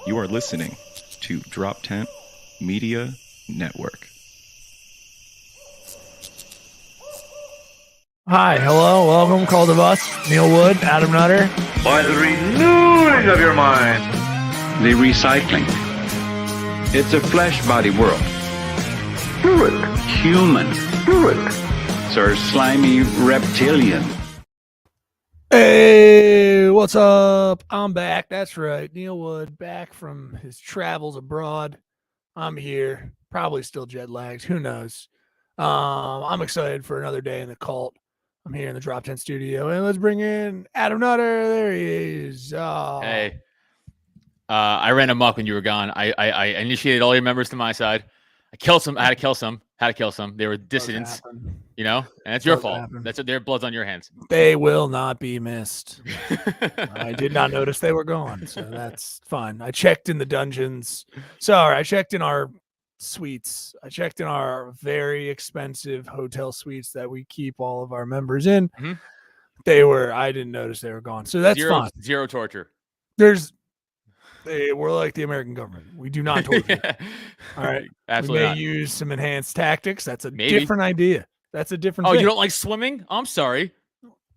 You are listening to Drop Tent Media Network. Hi, hello, welcome, Call the Bus, Neil Wood, Adam Nutter. By the renewing of your mind. The recycling. It's a flesh body world. Do it. Human. Do it. Sir slimy reptilian. Hey, what's up? I'm back. That's right. Neil Wood, back from his travels abroad. I'm here. Probably still jet lagged. Who knows? I'm excited for another day in the cult. I'm here in the Drop 10 studio, and let's bring in Adam Nutter. There he is. Oh. Hey, I ran amok when you were gone. I initiated all your members to my side. I killed some. I had to kill some. They were dissidents, you know, and that's your fault. That's their blood's on your hands. They will not be missed. I did not notice they were gone, so that's fine. I checked in the dungeons. Sorry, I checked in our suites. I checked in our very expensive hotel suites that we keep all of our members in. Mm-hmm. I didn't notice they were gone, so that's fine. Zero torture. We're like the American government. We do not torture. Yeah. All right. Absolutely we may not. use some enhanced tactics. That's a different idea. That's a different thing. You don't like swimming? I'm sorry.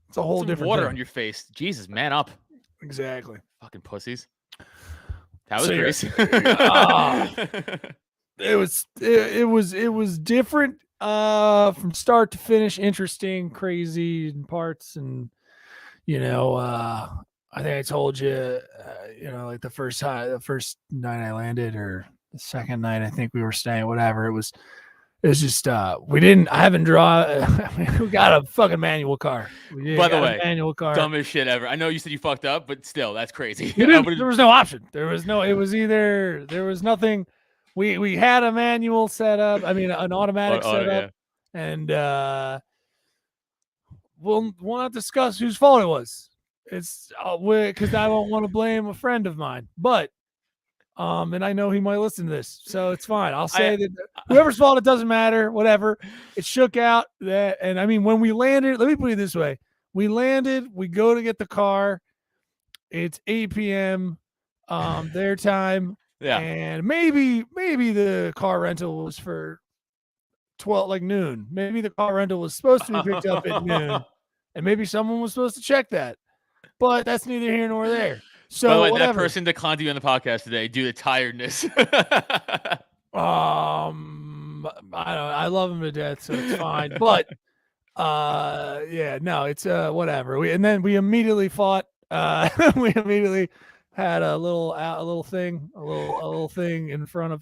It's a whole different water thing. On your face. Jesus, man up. Exactly. Fucking pussies. That was crazy. It was different from start to finish, interesting, crazy parts, and I think I told you, like the first night I landed, or the second night I think we were staying, whatever. It was just we got a fucking manual car. By the way, manual car. Dumbest shit ever. I know you said you fucked up, but still, that's crazy. There was no option. There was nothing. We had a manual setup. I mean, an automatic setup, yeah. And we'll not discuss whose fault it was. It's because I don't want to blame a friend of mine, but and I know he might listen to this, so it's fine. I'll say that whoever's fault, it doesn't matter. Whatever. It shook out that, and I mean, when we landed, let me put it this way: we landed, we go to get the car. It's 8 p.m. Their time. Yeah. And maybe the car rental was for 12, like noon. Maybe the car rental was supposed to be picked up at noon, and maybe someone was supposed to check that. But that's neither here nor there. So by the way, that person declined to be on the podcast today due to tiredness. I love him to death, so it's fine. But it's whatever. We immediately fought. We immediately had a little thing in front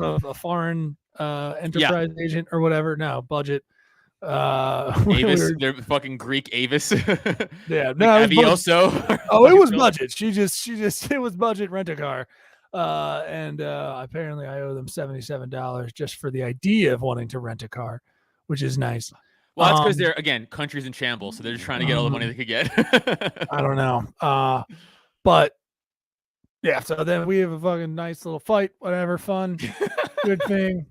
of a foreign enterprise agent or whatever. No, budget. Avis, they're fucking Greek Avis. Yeah, no, it was it was budget. She just it was budget rent a car. And apparently I owe them $77 just for the idea of wanting to rent a car, which is nice. Well, that's because they're, again, countries in shambles, so they're just trying to get all the money they could get. I don't know. But yeah, so then we have a fucking nice little fight, whatever, fun, good thing.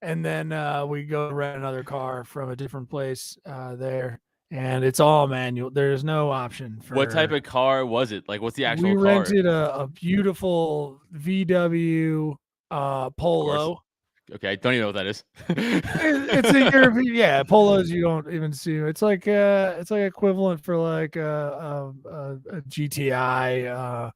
And then we go rent another car from a different place there, and it's all manual. There's no option for. What type of car was it? Like, what's the actual car? We rented a beautiful VW Polo. Okay, don't even know what that is. It's a European, yeah. Polos you don't even see. It's like equivalent for like a GTI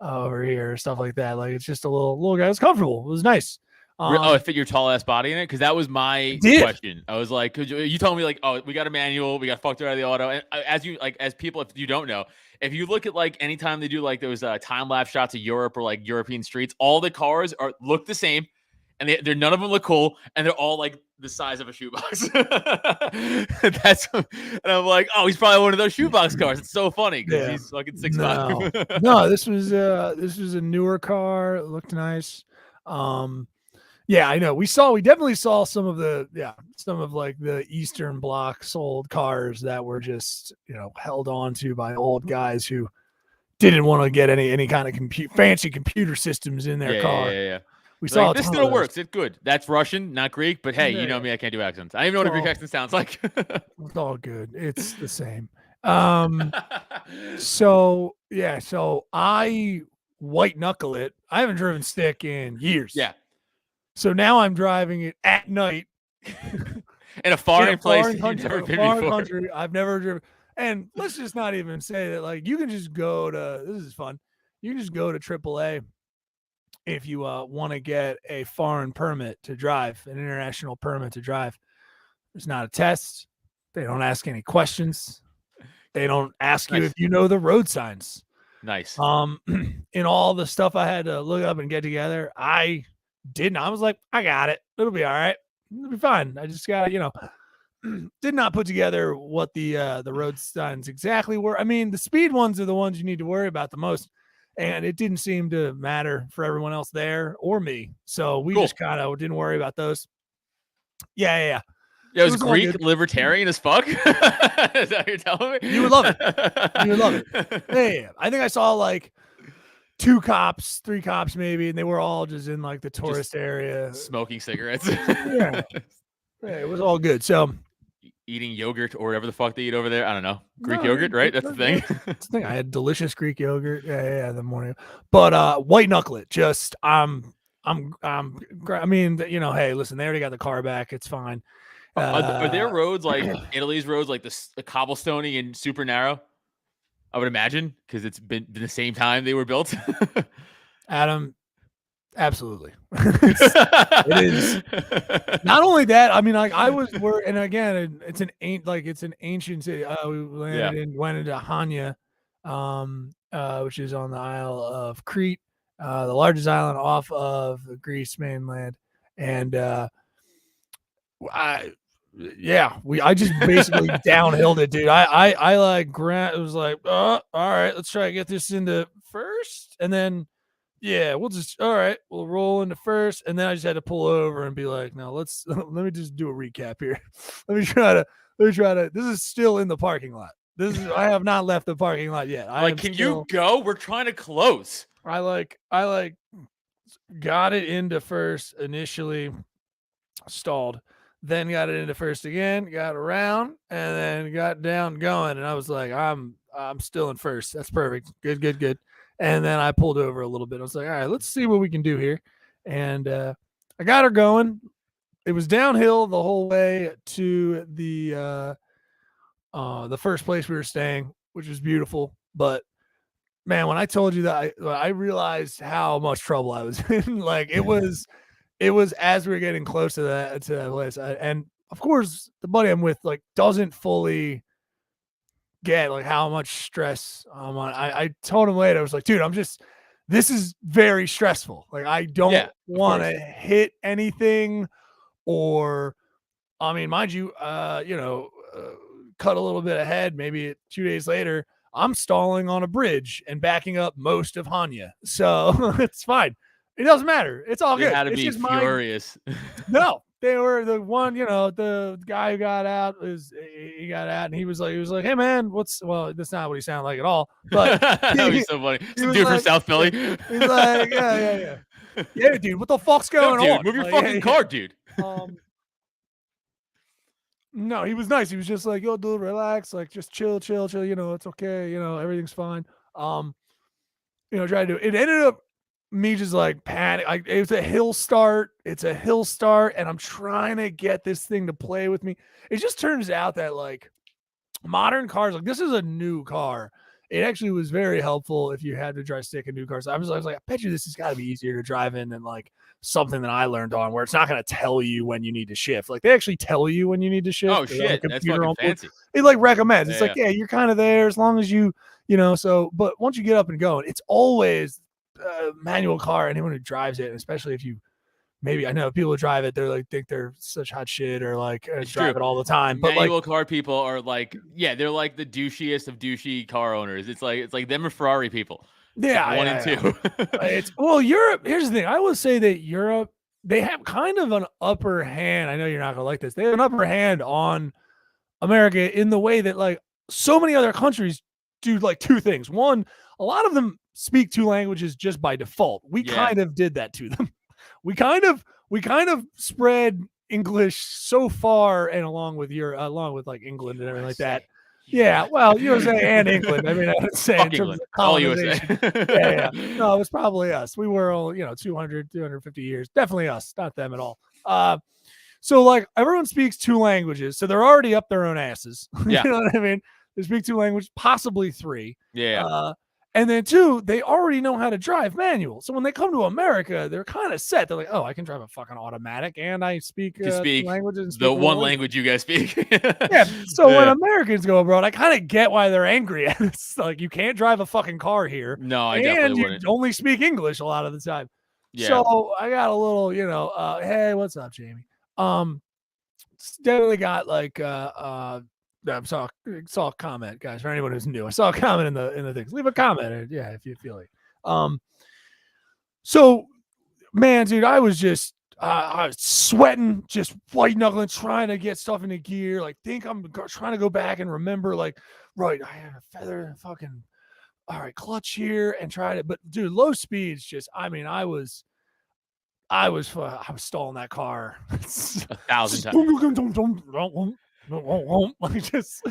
over here, stuff like that. Like it's just a little guy. It's comfortable. It was nice. It fit your tall ass body in it? Because that was my question. I was like, you told me like, oh, we got a manual, we got fucked out of the auto. And as people, if you don't know, if you look at like anytime they do like those time lapse shots of Europe or like European streets, all the cars look the same, and they're none of them look cool, and they're all like the size of a shoebox. And I'm like, oh, he's probably one of those shoebox cars. It's so funny because he's fucking 6'5". No, this was a newer car. It looked nice. Yeah, I know. We definitely saw some of like the Eastern Bloc sold cars that were just, held on to by old guys who didn't want to get any kind of fancy computer systems in their car. Yeah. We saw this still works. It's good. That's Russian, not Greek, but hey, you know me, I can't do accents. I don't even know what a Greek accent sounds like. It's all good. It's the same. So I white knuckle it. I haven't driven stick in years. Yeah. So now I'm driving it at night in a foreign place country I've never driven. And let's just not even say that, like, you can just go to, this is fun. You can just go to AAA if you want to get a foreign permit to drive, an international permit to drive. There's not a test. They don't ask any questions. They don't ask you if you know the road signs. Nice. In all the stuff I had to look up and get together, I didn't. I was like, I got it. It'll be all right. It'll be fine. I just got to, did not put together what the road signs exactly were. I mean, the speed ones are the ones you need to worry about the most, and it didn't seem to matter for everyone else there or me. So we just kind of didn't worry about those. Yeah. Yeah, it was Greek libertarian as fuck. Is that what you're telling me? You would love it. Yeah. I think I saw like 2 cops, 3 cops maybe, and they were all just in like the tourist area smoking cigarettes. Yeah, it was all good. So eating yogurt or whatever the fuck they eat over there. I don't know. Greek yogurt, right? That's the thing. That's the thing. I had delicious Greek yogurt. Yeah, the morning. But white knuckle it. Just I mean, hey, listen, they already got the car back. It's fine. Are there roads like Italy's roads, like the cobblestone and super narrow? I would imagine, because it's been the same time they were built. Adam, absolutely. It is. Not only that, I mean, like and again, it's an ancient city. We went into Hania, which is on the Isle of Crete, the largest island off of the Greece mainland, and I just basically downhilled it, dude. I like it was like, all right, let's try to get this into first, and then we'll roll into first, and then I just had to pull over and be like, no, let me just do a recap here. let me try to this is still in the parking lot. I have not left the parking lot yet. You go? We're trying to close. I got it into first initially, stalled. Then got it into first again, got around, and then got down going. And I was like, I'm still in first. That's perfect. Good. And then I pulled over a little bit. I was like, all right, let's see what we can do here. And I got her going. It was downhill the whole way to the first place we were staying, which was beautiful. But man, when I told you that, I realized how much trouble I was in. Like it was as we were getting close to that place. And of course, the buddy I'm with doesn't fully get how much stress I'm on. I told him later, I was like, dude, this is very stressful. I don't want to hit anything, or, I mean, mind you, cut a little bit ahead, maybe 2 days later, I'm stalling on a bridge and backing up most of Hania. So it's fine. It doesn't matter. It's all good. They had to be furious. No, they were the one, the guy who got out he got out and he was like, hey man, that's not what he sounded like at all. But that would be so funny. Some dude from South Philly. He's like, yeah. Yeah, dude, what the fuck's going on? Move your fucking car, dude. No, he was nice. He was just like, yo, dude, relax, just chill, it's okay, everything's fine. Try to do it. It ended up me just panic. It's a hill start, and I'm trying to get this thing to play with me. It just turns out that modern cars, this is a new car. It actually was very helpful if you had to drive stick in new cars. I was like, I bet you this has got to be easier to drive in than something that I learned on, where it's not going to tell you when you need to shift. They actually tell you when you need to shift. Oh shit, that's fucking fancy. It recommends. It's you're kind of there as long as you so. But once you get up and going, it's always manual car. Anyone who drives it, especially if you I know people who drive it, they're think they're such hot shit or drive it all the time. But manual car people are they're the douchiest of douchey car owners. It's like them or Ferrari people. Yeah, one and two. It's Europe. Here's the thing. I will say that Europe, they have kind of an upper hand. I know you're not gonna like this. They have an upper hand on America in the way that so many other countries do 2 things. One, a lot of them speak 2 languages just by default. We kind of did that to them. We kind of spread English so far, and along with England and everything like that. Yeah, well, USA and England. I mean, I would say Fuck in terms England. of All USA. colonization. Yeah. No, it was probably us. We were all, 200, 250 years. Definitely us, not them at all. So like everyone speaks 2 languages, so they're already up their own asses. Yeah. You know what I mean? They speak 2 languages, possibly 3. Yeah. And then 2, they already know how to drive manual. So when they come to America, they're kind of set. They're like, oh, I can drive a fucking automatic, and I speak, You speak 2 languages. And the one language you guys speak. Yeah. So when Americans go abroad, I kind of get why they're angry at it. It's like you can't drive a fucking car here. No, I and definitely you wouldn't. only speak English a lot of the time. Yeah. So I got a little, hey, what's up, Jamie? Definitely got like I saw a comment, guys. For anyone who's new, I saw a comment in the things. Leave a comment, if you feel like. So, man, dude, I was just I was sweating, just white knuckling, trying to get stuff into gear. Like, think I'm trying to go back and remember, like, right, I had a feather and fucking all right clutch here and tried it, but dude, low speeds. Just, I mean, I was stalling that car 1,000 times. Like just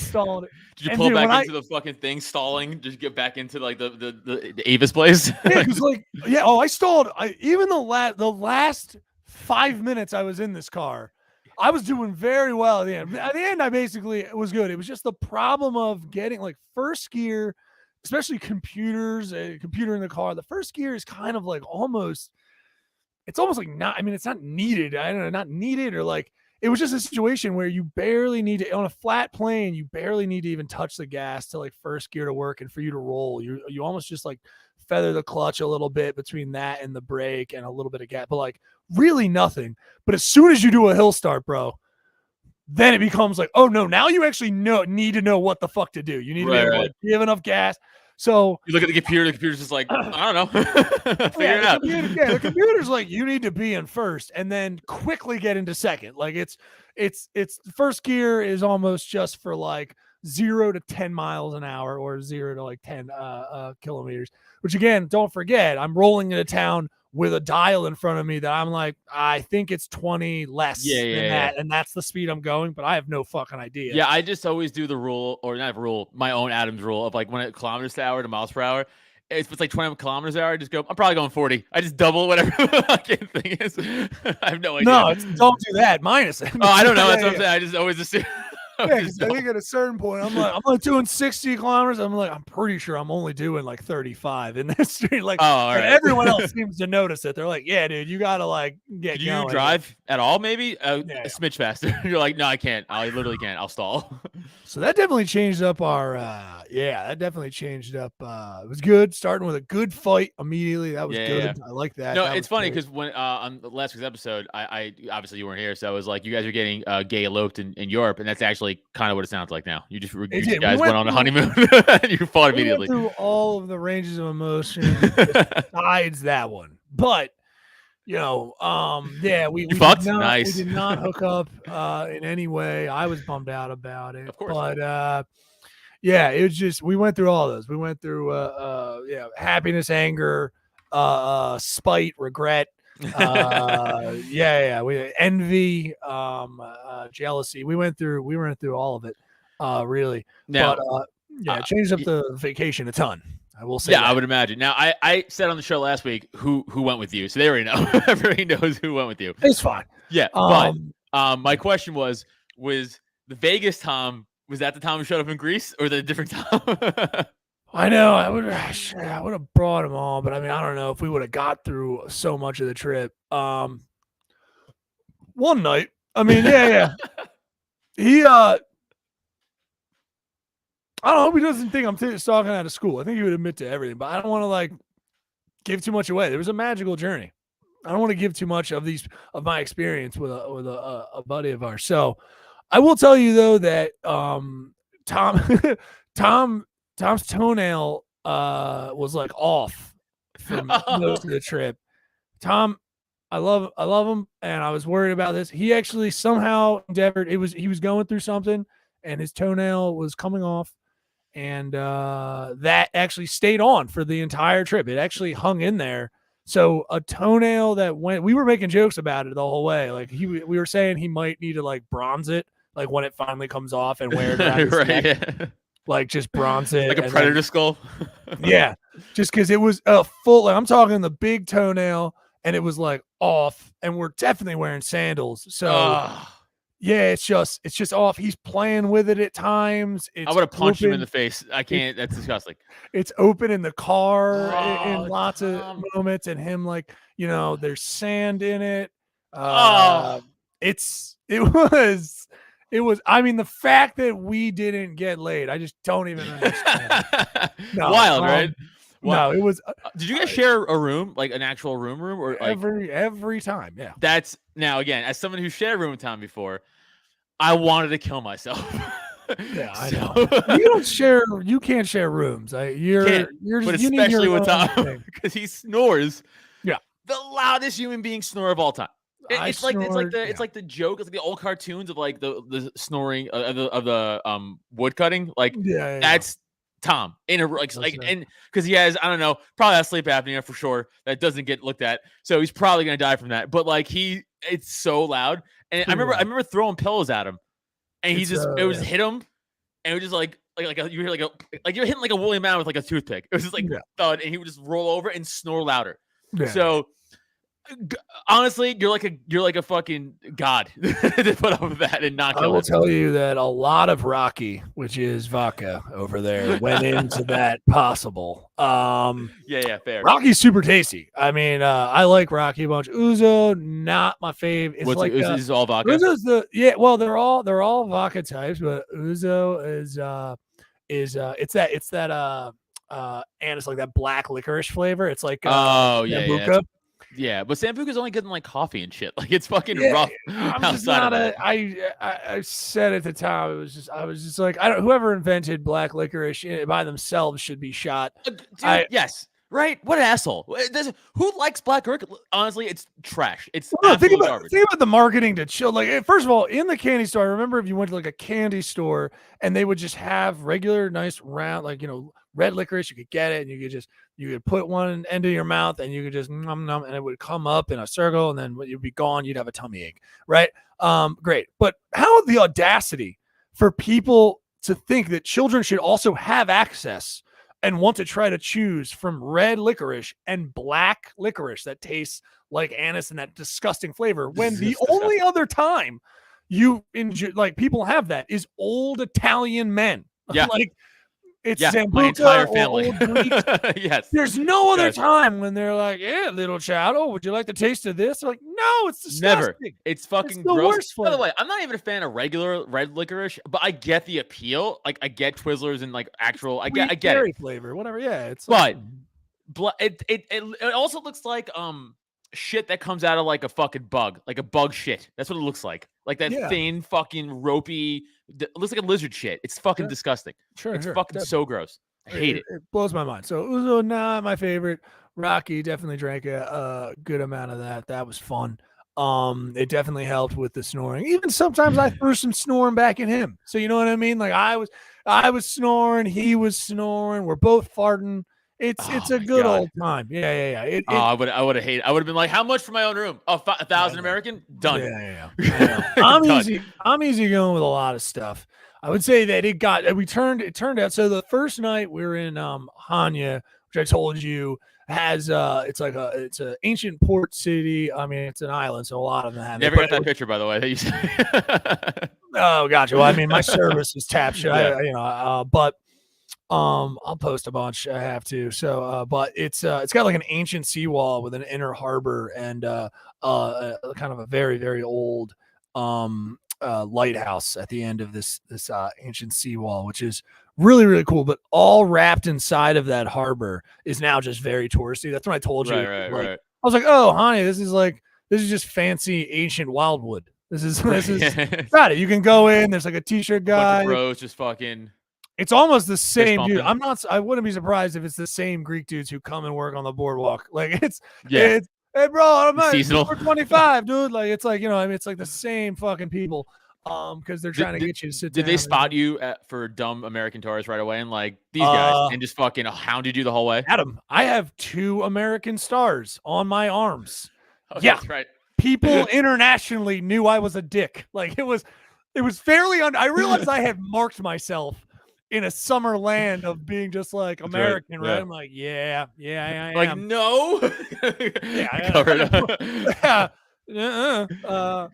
stalling it. Did you And pull dude, back when into the fucking thing, stalling? Just get back into like the Avis place? Yeah, because I stalled. Even the last 5 minutes I was in this car, I was doing very well at the end. At the end, I basically it was good. It was just the problem of getting like first gear, especially computers, a computer in the car. The first gear is kind of like it's almost like not. I mean, it's not needed. I don't know, not needed or like. It was just a situation where you barely need to, on a flat plane, you barely need to even touch the gas to like first gear to work and for you to roll. You almost just like feather the clutch a little bit between that and the brake and a little bit of gas, but like really nothing. But as soon as you do a hill start, bro, then it becomes like, oh no, now you actually need to know what the fuck to do. You need to be able to like, give enough gas. So you look at the computer's just like, I don't know. Figure it out. The computer's like, you need to be in first and then quickly get into second. Like it's first gear is almost just for like 0 to 10 miles an hour or 0 to like 10 kilometers, which again, don't forget, I'm rolling into town with a dial in front of me that I'm like, I think it's 20 less than that. And that's the speed I'm going, but I have no fucking idea. Yeah, I just always do the rule, or not rule, my own Adams rule of like when it kilometers to hour to miles per hour. If it's like 20 kilometers an hour, I just go, I'm probably going 40. I just double whatever the fucking thing is. I have no idea. No, don't do that. Minus it. Oh, I don't know. That's what I'm saying. I just always assume. Yeah, because I think at a certain point, I'm like doing 60 kilometers. I'm pretty sure I'm only doing like 35 in this street. Like, right. Everyone else seems to notice it. They're like, yeah, dude, you got to like get going. Do you drive at all? Maybe a smidge faster. You're like, no, I can't. I literally can't. I'll stall. So that definitely changed up our, that definitely changed up. It was good. Starting with a good fight immediately. That was good. Yeah. I like that. No, it's funny because when on last week's episode, I obviously you weren't here. So I was like, you guys are getting gay eloped in Europe. And that's actually kind of what it sounds like now. You guys went on a honeymoon and you fought immediately. Went through all of the ranges of emotion besides that one. But we fucked? Nice. We did not hook up in any way. I was bummed out about it. Of course. But it was just we went through all those. We went through happiness, anger, spite, regret. We envy, jealousy. We went through all of it, really. Now, but it changed up the vacation a ton. I will say. Yeah, that. I would imagine. Now, I said on the show last week who went with you, so they already know. Everybody knows who went with you. It's fine. Yeah, but my question was the Vegas Tom, was that the Tom who showed up in Greece, or the different Tom? I know. I would have brought them all, but I mean, I don't know if we would have got through so much of the trip. One night. I mean, he I don't know. He doesn't think I'm talking out of school. I think he would admit to everything, but I don't want to like give too much away. There was a magical journey. I don't want to give too much of my experience with a buddy of ours. So I will tell you though that Tom's toenail was like off for most of the trip. Tom, I love him, and I was worried about this. He actually somehow endeavored. He was going through something, and his toenail was coming off, and that actually stayed on for the entire trip. It actually hung in there. So a toenail that went. We were making jokes about it the whole way. Like we were saying he might need to like bronze it, like when it finally comes off and wear it around his right, neck, yeah. like just bronze it. Like a and predator then- skull. yeah, just because it was a full. Like, I'm talking the big toenail, and it was like off, and we're definitely wearing sandals. So Ugh. yeah, it's just off. He's playing with it at times. It's I would have punched him in open- the face. I can't. That's disgusting. It's open in the car in Oh, lots Tom. of moments, and him like there's sand in it. Oh. It was. I mean, the fact that we didn't get laid, I just don't even understand. No, Wild, right? No, it was Did you guys share a room, like an actual room, or like every time? Yeah, that's now again as someone who shared a room with Tom before, I wanted to kill myself. yeah, I So- know. You can't share rooms. You're Can't, just, but you need especially your with own Tom thing. because he snores. Yeah. The loudest human being snore of all time. It's like snored, it's like the joke. It's like the old cartoons of like the snoring of the wood cutting. Like yeah. that's Tom in a like That's and because he has I don't know probably has sleep apnea for sure that doesn't get looked at, so he's probably gonna die from that. But like it's so loud, and I remember throwing pillows at him, and it was hit him, and it was just like you hear like you're hitting like a woolly man with like a toothpick. It was just like thud, and he would just roll over and snore louder. Yeah. So honestly, you're like a fucking god to put up with that and not kill I will him. tell you that a lot of Rocky, which is vodka over there, went into that possible. Yeah, fair. Rocky's super tasty. I mean, I like Rocky a bunch. Uzo, not my fave. It's What's like this is all vodka. Uzo's well, they're all vodka types, but Uzo is it's that and it's like that black licorice flavor. It's like Sambuca. Yeah, but Sambuca's only good in like coffee and shit. Like it's fucking Yeah, rough. I'm just outside not of that. I said at the time I was just like whoever invented black licorice by themselves should be shot. Dude, yes, right. What an asshole. Who likes black licorice? Honestly, it's trash. It's Think absolute garbage. about the marketing to chill. Like first of all, in the candy store, I remember if you went to like a candy store and they would just have regular nice round red licorice, you could get it and you could put one into your mouth and you could just nom nom and it would come up in a circle and then when you'd be gone, you'd have a tummy ache, right? Great. But how the audacity for people to think that children should also have access and want to try to choose from red licorice and black licorice that tastes like anise and that disgusting flavor when the only other time you enjoy, like people have that is old Italian men. Yeah. Like it's my Sambuca entire or family. old Greek. Yes. There's no other Yes. time when they're like, yeah, little child, would you like the taste of this? They're like, no, it's disgusting. Never. It's fucking the gross. worst By the flavor. way, I'm not even a fan of regular red licorice, but I get the appeal. Like I get Twizzlers and like actual. I get Berry it. flavor, whatever. Yeah, it's But it also looks like shit that comes out of like a fucking bug, like a bug shit. That's what it looks like that thin fucking ropey. It looks like a lizard shit. It's fucking disgusting. sure, It's sure, fucking definitely. so gross. I hate it. It blows my mind. So Uzo, not my favorite. Rocky definitely drank a good amount of that. That was fun. It definitely helped with the snoring. Even sometimes I threw some snoring back at him. So you know what I mean? Like I was snoring, he was snoring. We're both farting. It's a good old time. Yeah. I would have hated. I would have been like, how much for my own room? Oh, 1,000 American. Done. Yeah. I'm Done. easy. I'm easy going with a lot of stuff. I would say that it turned out. So the first night we were in Hanya, which I told you has it's an ancient port city. I mean, it's an island, so a lot of them have. Never got that picture, by the way. That you said. Oh, gotcha. Well, I mean, my service is tapped. Yeah. But I'll post a bunch. I have to. So, but it's got like an ancient seawall with an inner harbor and kind of a very, very old lighthouse at the end of this ancient seawall, which is really, really cool. But all wrapped inside of that harbor is now just very touristy. That's what I told you. Right. I was like, oh, honey, this is just fancy ancient wildwood. This is got it. You can go in. There's like a t-shirt guy. Bunch of bros just fucking. It's almost the same dude. bumping. I wouldn't be surprised if it's the same Greek dudes who come and work on the boardwalk. Like it's Yeah. hey bro, I'm not Seasonal. 25, dude. Like it's like, I mean, it's like the same fucking people. Because they're trying to get you to sit down. Did they spot you for dumb American tourists right away and like these guys and just fucking hounded you the whole way? Adam, I have 2 American stars on my arms. Oh, Yeah. that's right. People internationally knew I was a dick. Like it was it was fairly I realized I had marked myself in a summer land of being just like American, right? Yeah. I'm like, yeah, I Like, am. no. Yeah, Covered up. yeah.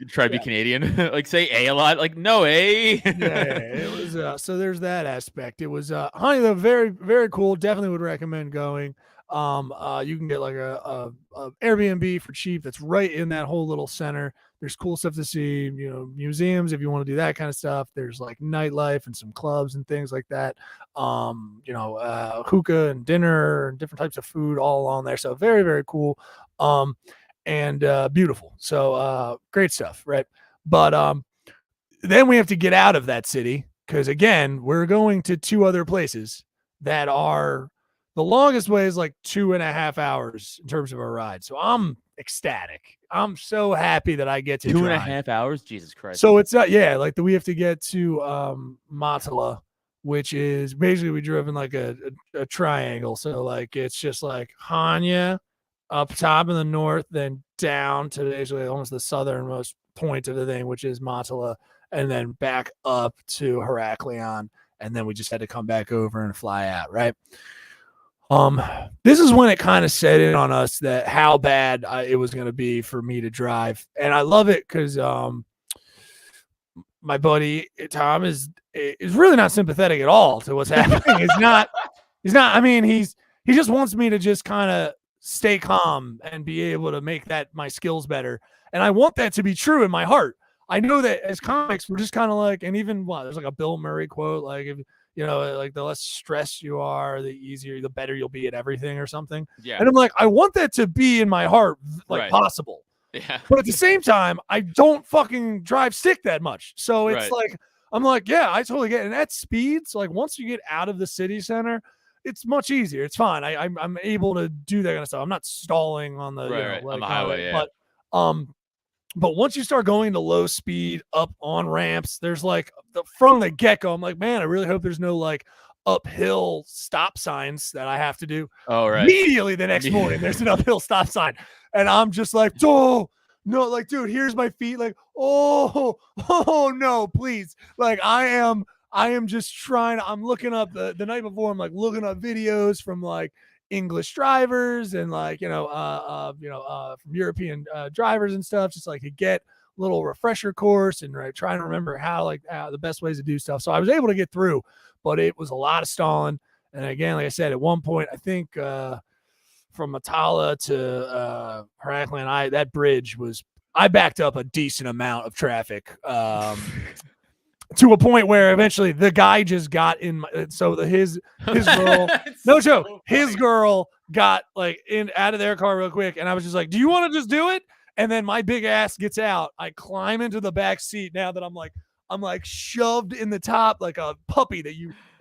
Try to be Canadian. Like, say a lot. Like, no, yeah, it was so there's that aspect. It was honey, very, very cool. Definitely would recommend going. You can get like a Airbnb for cheap that's right in that whole little center. There's cool stuff to see, museums if you want to do that kind of stuff. There's like nightlife and some clubs and things like that. Hookah and dinner and different types of food all along there. So very, very cool. And beautiful. So great stuff, right? But then we have to get out of that city because again, we're going to two other places that are the longest way is like 2.5 hours in terms of a ride. So I'm ecstatic. I'm so happy that I get to 2.5 hours. Jesus Christ. So it's like we have to get to Matala, which is basically we drove in like a triangle. So like it's just like Hanya up top in the north, then down to basically almost the southernmost point of the thing, which is Matala, and then back up to Heraklion, and then we just had to come back over and fly out, right? This is when it kind of set in on us that how bad it was going to be for me to drive, and I love it because my buddy Tom is really not sympathetic at all to what's happening. He's not. I mean, he just wants me to just kind of stay calm and be able to make that my skills better, and I want that to be true in my heart. I know that as comics, we're just kind of like, and even there's like a Bill Murray quote, like if like the less stressed you are, the better you'll be at everything or something. Yeah. And I'm like, I want that to be in my heart, like possible. Yeah. But at the same time, I don't fucking drive stick that much. So it's like, I'm like, yeah, I totally get it. And at speeds, like once you get out of the city center, it's much easier. It's fine. I'm able to do that kind of stuff. I'm not stalling on the, on the highway. Yeah. But once you start going to low speed up on ramps, there's like from the get-go, I'm like, man, I really hope there's no like uphill stop signs that I have to do. Oh, right. Immediately the next morning, there's an uphill stop sign. And I'm just like, oh, no, like, dude, here's my feet. Like, oh, no, please. Like, I am just trying. I'm looking up the night before. I'm like looking up videos from like English drivers and like from European drivers and stuff, just like to get a little refresher course and trying to remember how the best ways to do stuff. So I was able to get through, but it was a lot of stalling. And again, like I said, at one point, I think from Matala to Heraklion, that bridge I backed up a decent amount of traffic. To a point where eventually the guy just got in his girl, no joke, his girl got like out of their car real quick. And I was just like, do you want to just do it? And then my big ass gets out. I climb into the back seat now that I'm like shoved in the top like a puppy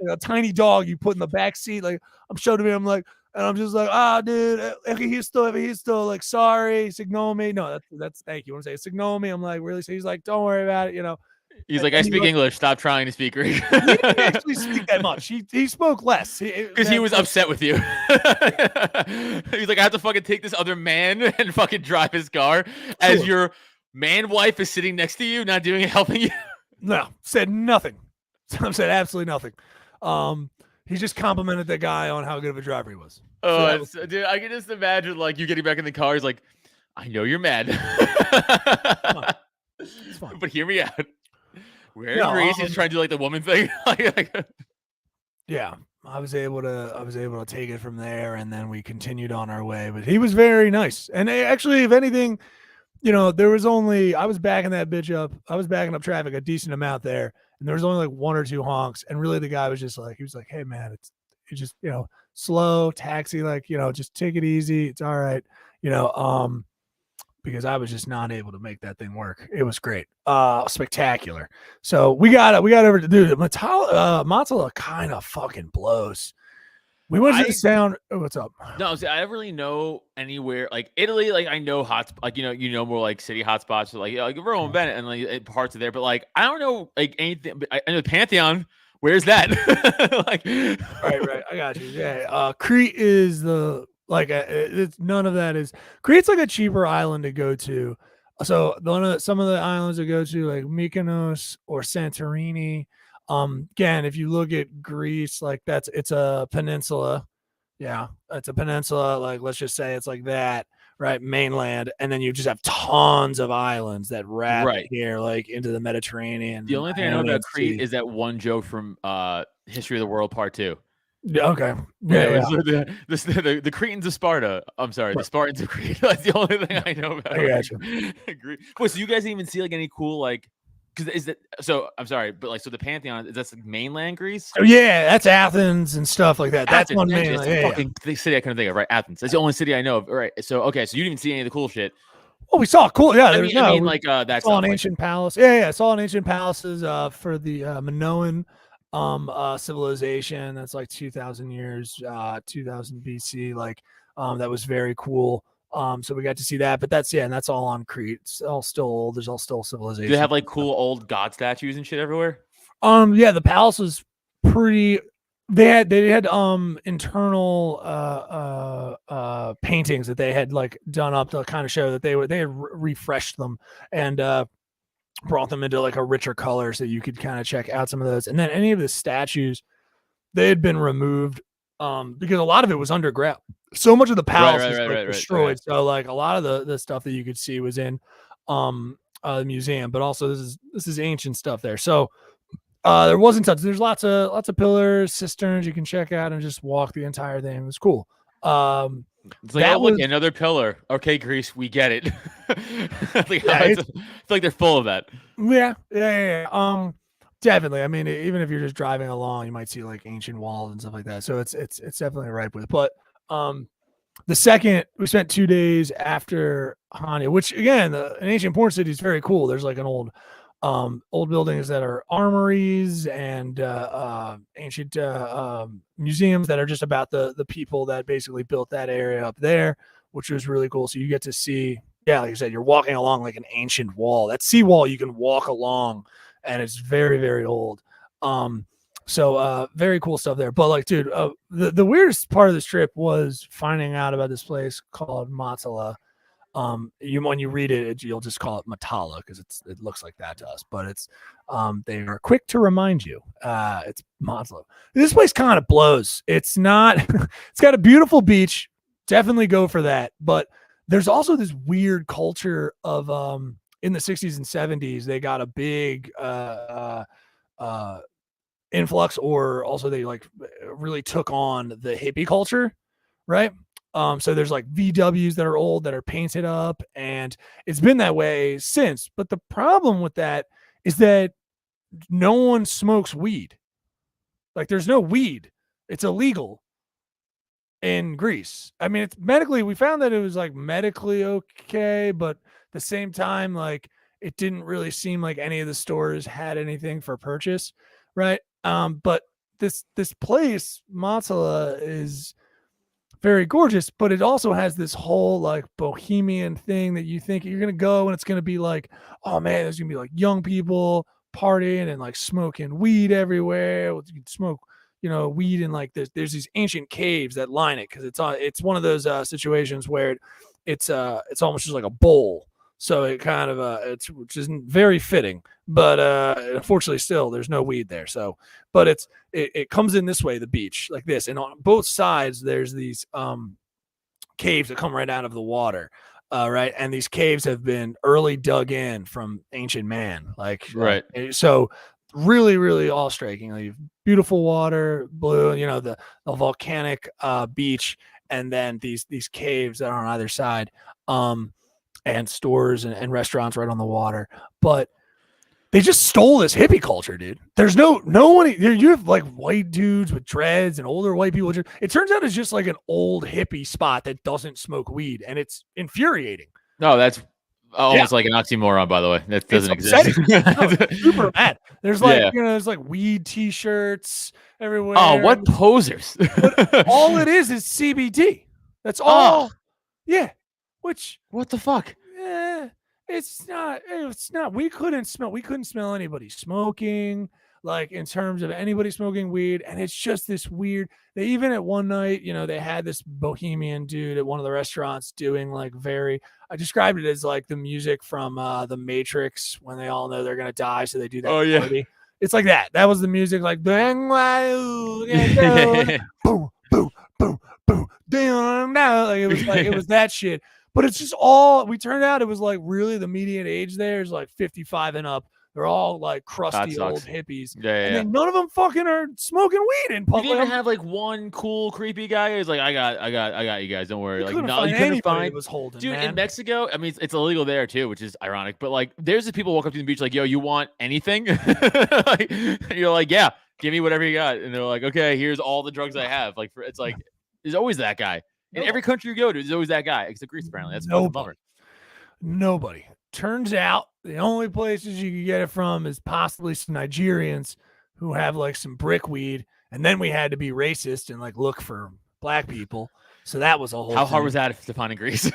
a tiny dog you put in the back seat. Like I'm shoved in, I'm like, and I'm just like, dude, ehisto, like, sorry, ignore me. No, that's thank you. I want to say ignore me. I'm like, really? So he's like, don't worry about it, He's like, I speak English. Stop trying to speak Greek. He didn't actually speak that much. He spoke less. Because he was upset with you. He's like, I have to fucking take this other man and fucking drive his car as your man wife is sitting next to you, not helping you. No, said nothing. Said absolutely nothing. He just complimented the guy on how good of a driver he was. Oh, dude, I can just imagine like you getting back in the car. He's like, I know you're mad. It's fine. But hear me out. Where Grace is trying to do like the woman thing. Yeah, I was able to take it from there, and then we continued on our way. But he was very nice, and actually, if anything, there was only I was backing that bitch up. I was backing up traffic a decent amount there, and there was only like one or two honks, and really the guy was just like, he was like, hey man, it's just slow taxi, like just take it easy, it's all right, because I was just not able to make that thing work. It was great. Spectacular. So we got over to dude. Matala kind of fucking blows. We went to the sound. Oh, what's up? No, see, I don't really know anywhere like Italy. Like I know more like city hotspots, like Rome, Bennett, and like parts of there. But like I don't know like anything. But I know Pantheon. Where's that? Like, right. I got you. Yeah. Crete is it's none of that is Crete's like a cheaper island to go to. So some of the islands I go to, like Mykonos or Santorini. Again, if you look at Greece, like it's a peninsula. Yeah, it's a peninsula. Like let's just say it's like that, right? Mainland, and then you just have tons of islands that wrap here, like into the Mediterranean. The only thing I know about Crete is that one joke from History of the World Part 2. Yeah, okay. Yeah. The Cretans of Sparta. I'm sorry, the Spartans of Crete. That's the only thing I know about. I got you. Wait, so you guys didn't even see like any cool like? Because is that so? I'm sorry, but like, so the Pantheon is that's like mainland Greece? Oh yeah, that's Athens and stuff like that. That's one mainland. That's fucking city I couldn't think of. Right, Athens. That's the only city I know of. Right. So okay, so you didn't even see any of the cool shit. Oh, we saw cool. Yeah, I mean, like that's saw an ancient palace. Yeah, saw an ancient palaces for the Minoan civilization. That's like 2,000 years, 2000 BC. Like that was very cool. So we got to see that, but and that's all on Crete. It's all still old. There's all still civilization. Do they have like cool old god statues and shit everywhere? Yeah, the palace was pretty. They had internal paintings that they had like done up to kind of show that they had refreshed them and brought them into like a richer color, so you could kind of check out some of those. And then any of the statues, they had been removed because a lot of it was underground. So much of the palace was destroyed. So like a lot of the stuff that you could see was in the museum, but also this is ancient stuff there. So there wasn't such. There's lots of pillars, cisterns you can check out and just walk the entire thing. It was cool. It's like, look, another pillar. Okay, Greece, we get it. It's like they're full of that. Yeah. Definitely. I mean, even if you're just driving along, you might see like ancient walls and stuff like that. So it's definitely right with it. But the second we spent 2 days after Hania, which again, an ancient port city is very cool. There's like an old buildings that are armories and ancient museums that are just about the people that basically built that area up there, which was really cool. So you get to see, like I said, you're walking along like an ancient wall. That seawall you can walk along, and it's very, very old. So very cool stuff there. But like, dude, the weirdest part of this trip was finding out about this place called Matala. When you read it, you'll just call it Matala because it looks like that to us. But it's they are quick to remind you it's Matala. This place kind of blows. It's not. It's got a beautiful beach. Definitely go for that. But there's also this weird culture of in the 60s and 70s they got a big influx, or also they like really took on the hippie culture, right? So there's like VWs that are old that are painted up, and it's been that way since. But the problem with that is that no one smokes weed. Like there's no weed. It's illegal in Greece. I mean, it's medically, we found that it was like medically okay, but at the same time, like it didn't really seem like any of the stores had anything for purchase, right? But this place, Matala, is very gorgeous, but it also has this whole like bohemian thing that you think you're gonna go and it's gonna be like, oh man, there's gonna be like young people partying and like smoking weed everywhere. You can smoke, weed in like there's these ancient caves that line it because it's one of those situations where it's almost just like a bowl. So it kind of which isn't very fitting, but unfortunately still there's no weed there. So, but it comes in this way, the beach like this, and on both sides there's these caves that come right out of the water, right? And these caves have been early dug in from ancient man, like right. So really, really awe striking. Like beautiful water, blue, the volcanic beach, and then these caves that are on either side. And stores and restaurants right on the water, but they just stole this hippie culture, dude. There's no one. You have like white dudes with dreads and older white people. It turns out it's just like an old hippie spot that doesn't smoke weed, and it's infuriating. No, that's almost like an oxymoron, by the way. That doesn't exist. Super bad. There's like there's like weed T-shirts everywhere. Oh, what posers! But all it is CBD. That's all. Oh. Yeah. Which, what the fuck? It's not. We couldn't smell anybody smoking. like in terms of anybody smoking weed. And it's just this weird. They even at one night, they had this bohemian dude at one of the restaurants doing like I described it as like the music from the Matrix when they all know they're gonna die, so they do that party. It's like that. That was the music, like boom, boom, boom, boom, down. Like it was that shit. But it's just we turned out it was like really the median age there is like 55 and up. They're all like crusty old hippies. And then none of them fucking are smoking weed in public. You didn't even have like one cool creepy guy who's like, I got you guys, don't worry. Like, no, you couldn't find was holding. Dude, man. in Mexico, I mean, it's illegal there too, which is ironic. But like, there's the people walk up to the beach like, yo, you want anything? Like, you're like, yeah, give me whatever you got. And they're like, okay, here's all the drugs I have. Like, it's like, there's always that guy. In every country you go to, there's always that guy. Except Greece, apparently. That's a bummer. Nobody. Turns out the only places you can get it from is possibly some Nigerians who have like some brick weed. And then we had to be racist and like look for black people. So that was a whole How hard was that to find in Greece?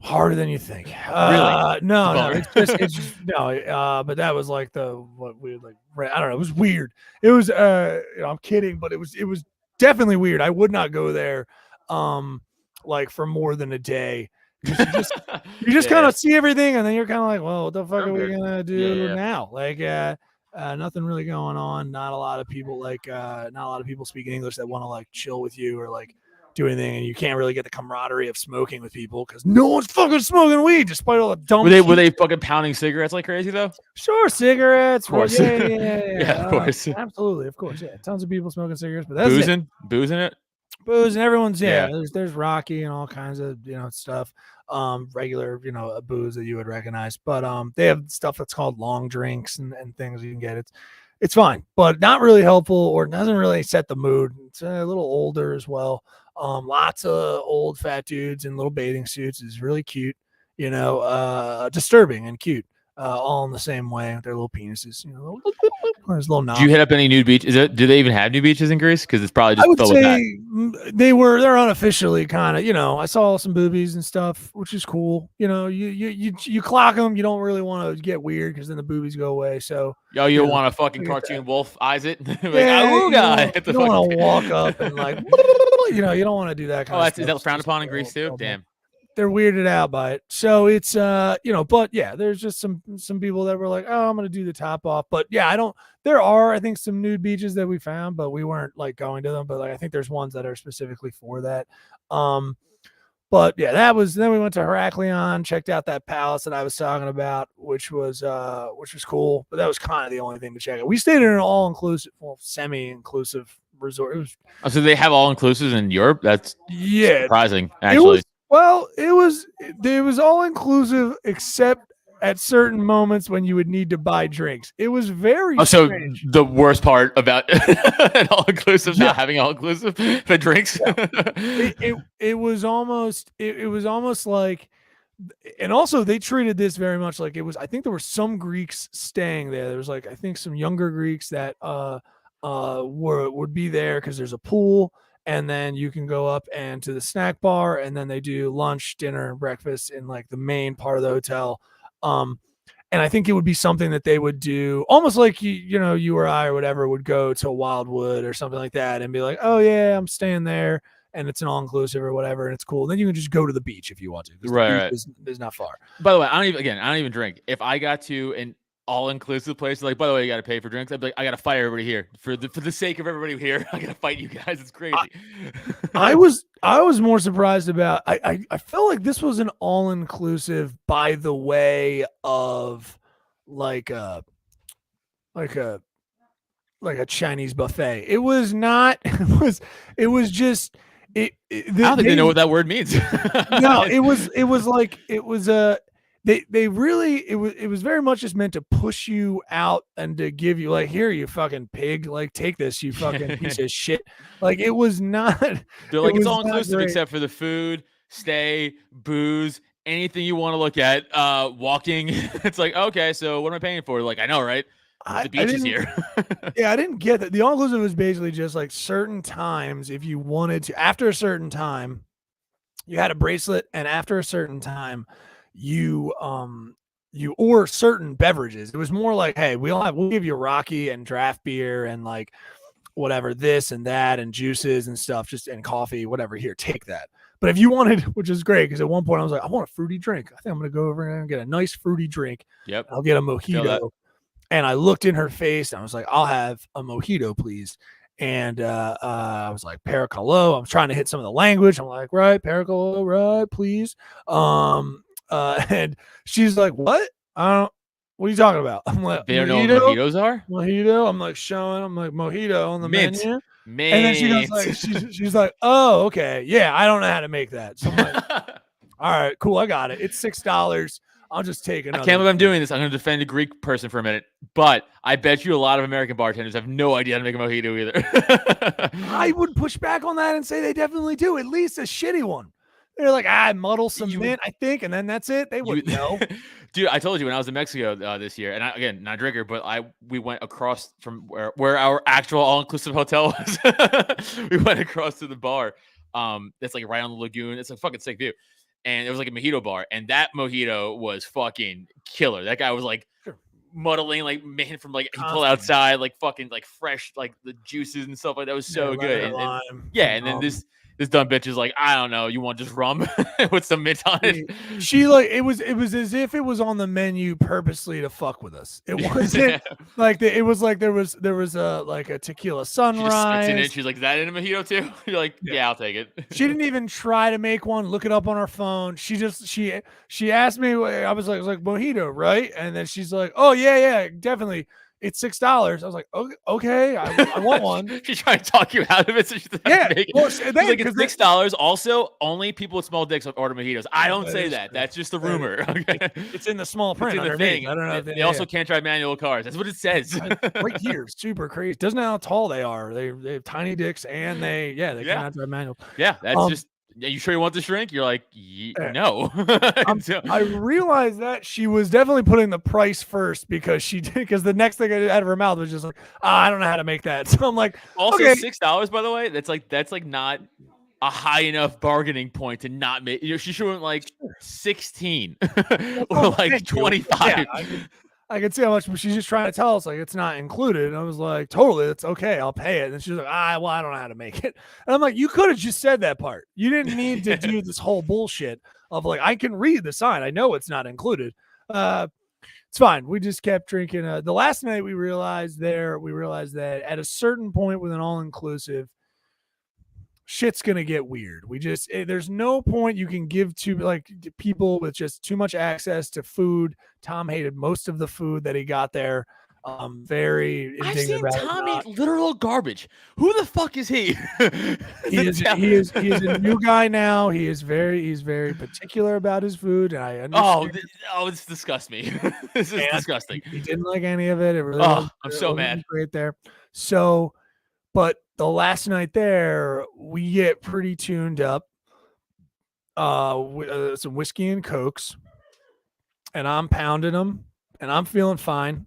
Harder than you think. Really? No, it's just no. But that was like what we like. I don't know. It was weird. It was. I'm kidding, but it was definitely weird. I would not go there, like for more than a day. You just kind of see everything, and then you're kind of like, well, what the fuck are we gonna do now? Like, nothing really going on. Not a lot of people not a lot of people speaking English that want to like chill with you or like do anything, and you can't really get the camaraderie of smoking with people because no one's fucking smoking weed despite all the dumb. Were they fucking pounding cigarettes like crazy though? Sure, cigarettes. Of course. Yeah, of course. Absolutely, of course. Yeah, tons of people smoking cigarettes, but that's boozing it. Booze and everyone's there's Rocky and all kinds of stuff, regular booze that you would recognize, but they have stuff that's called long drinks and things you can get. It's fine, but not really helpful or doesn't really set the mood. It's a little older as well. Lots of old fat dudes in little bathing suits is really cute, disturbing and cute, all in the same way with their little penises, there's little knobs. Do you hit up any nude beach? Do they even have nude beaches in Greece? Because it's probably just I would filled say with that. they're unofficially kind of, I saw some boobies and stuff, which is cool. You clock them. You don't really want to get weird because then the boobies go away. So you want a fucking cartoon wolf eyes it? Like, you don't want to walk up and like, you don't want to do that kind of stuff. Is that frowned upon in Greece too? Damn. They're weirded out by it. So it's but yeah, there's just some people that were like, oh, I'm gonna do the top off. But yeah, there are, I think, some nude beaches that we found, but we weren't like going to them. But like I think there's ones that are specifically for that. But yeah, then we went to Heraklion, checked out that palace that I was talking about, which was cool. But that was kind of the only thing to check out. We stayed in an all-inclusive, semi-inclusive resort. So they have all-inclusives in Europe? That's surprising, actually. It was all inclusive except at certain moments when you would need to buy drinks. It was very strange. The worst part about an all inclusive not having all inclusive for drinks. It was almost like, and also they treated this very much like it was. I think there were some Greeks staying there. There was like I think some younger Greeks that would be there because there's a pool. And then you can go up and to the snack bar, and then they do lunch, dinner, and breakfast in like the main part of the hotel. And I think it would be something that they would do almost like you or I or whatever would go to Wildwood or something like that and be like, oh yeah, I'm staying there, and it's an all inclusive or whatever, and it's cool. And then you can just go to the beach if you want to. Right. Is not far. By the way, I don't even drink. If I got to an all-inclusive place, like, by the way, you got to pay for drinks, I'd be like, I got to fight everybody here for the sake of everybody here. I got to fight you guys. It's crazy. I was more surprised about. I felt like this was an all-inclusive by the way of like a Chinese buffet. It was not. It was just. I don't think they know what that word means. No, it was They really it was very much just meant to push you out and to give you like, here, you fucking pig, like take this, you fucking piece of shit. Like it was not. They're like, it's all inclusive except for the food, stay, booze, anything you want to look at, walking. It's like, okay, so what am I paying for? Like, I know, right? The beach is here. Yeah, I didn't get that. The all inclusive was basically just like certain times if you wanted to. After a certain time, you had a bracelet, and after a certain time, you or certain beverages. It was more like, hey, we'll give you Rocky and draft beer and like whatever, this and that and juices and stuff, just and coffee, whatever. Here, take that. But if you wanted, which is great, because at one point I was like, I want a fruity drink. I think I'm gonna go over and get a nice fruity drink. Yep. I'll get a mojito. And I looked in her face and I was like, I'll have a mojito, please. And I was like, Paracolo. I'm trying to hit some of the language. I'm like, right, Paracolo, right, please. And she's like, what? What are you talking about? I'm like, they don't know what mojitos are? Mojito. I'm like showing. I'm like, mojito on the menu. Mint. And then she goes like, she's like, oh, okay. Yeah, I don't know how to make that. So I'm like, all right, cool. I got it. It's $6. I'll just take it. I can't believe I'm doing this. I'm going to defend a Greek person for a minute, but I bet you a lot of American bartenders have no idea how to make a mojito either. I would push back on that and say they definitely do. At least a shitty one. They're like, I muddle some mint, I think, and then that's it. They wouldn't know. Dude, I told you when I was in Mexico this year, and again, not a drinker, but we went across from where our actual all-inclusive hotel was. We went across to the bar. That's like right on the lagoon. It's a fucking sick view. And it was like a mojito bar, and that mojito was fucking killer. That guy was like muddling, like man from like he pulled outside, like fucking like fresh, like the juices and stuff like that was so good. And then this dumb bitch is like, I don't know, you want just rum with some mint on it? She like it was as if it was on the menu purposely to fuck with us. It wasn't like it was like there was a like a tequila sunrise. She she's like, is that in a mojito too? You're like, yeah, I'll take it. She didn't even try to make one, look it up on her phone. She just she asked me, I was like mojito, right? And then she's like, oh yeah, definitely. It's $6. I was like, okay, I want one. She's trying to talk you out of it. So she's like, well, it's $6. Also, only people with small dicks order mojitos. I don't say that. That's just a rumor. Okay? It's in the small print. It's in the thing. I don't know. They also can't drive manual cars. That's what it says. Right here, super crazy. Doesn't know how tall they are. They have tiny dicks and they cannot drive manual. Yeah, that's just. Are you sure you want the shrink? You're like, no. I realized that she was definitely putting the price first because the next thing out of her mouth was just like, I don't know how to make that. So I'm like, also okay. $6, by the way. That's like not a high enough bargaining point to not make. She should have like 16 or like 25. Yeah, I can see how much, but she's just trying to tell us like it's not included. And I was like, totally, it's okay, I'll pay it. And she's like, well, I don't know how to make it. And I'm like, you could have just said that part. You didn't need to do this whole bullshit of like, I can read the sign. I know it's not included. It's fine. We just kept drinking. The last night we realized that at a certain point with an all-inclusive, shit's gonna get weird. There's no point you can give to like people with just too much access to food. Tom hated most of the food that he got there. I've seen Tom eat literal garbage. Who the fuck is he? He is a new guy now. He's very particular about his food, and I understand. This disgusts me. This is disgusting. He didn't like any of it. It really I'm so mad. Right there. So, but the last night there, we get pretty tuned up. Some whiskey and cokes, and I'm pounding them, and I'm feeling fine.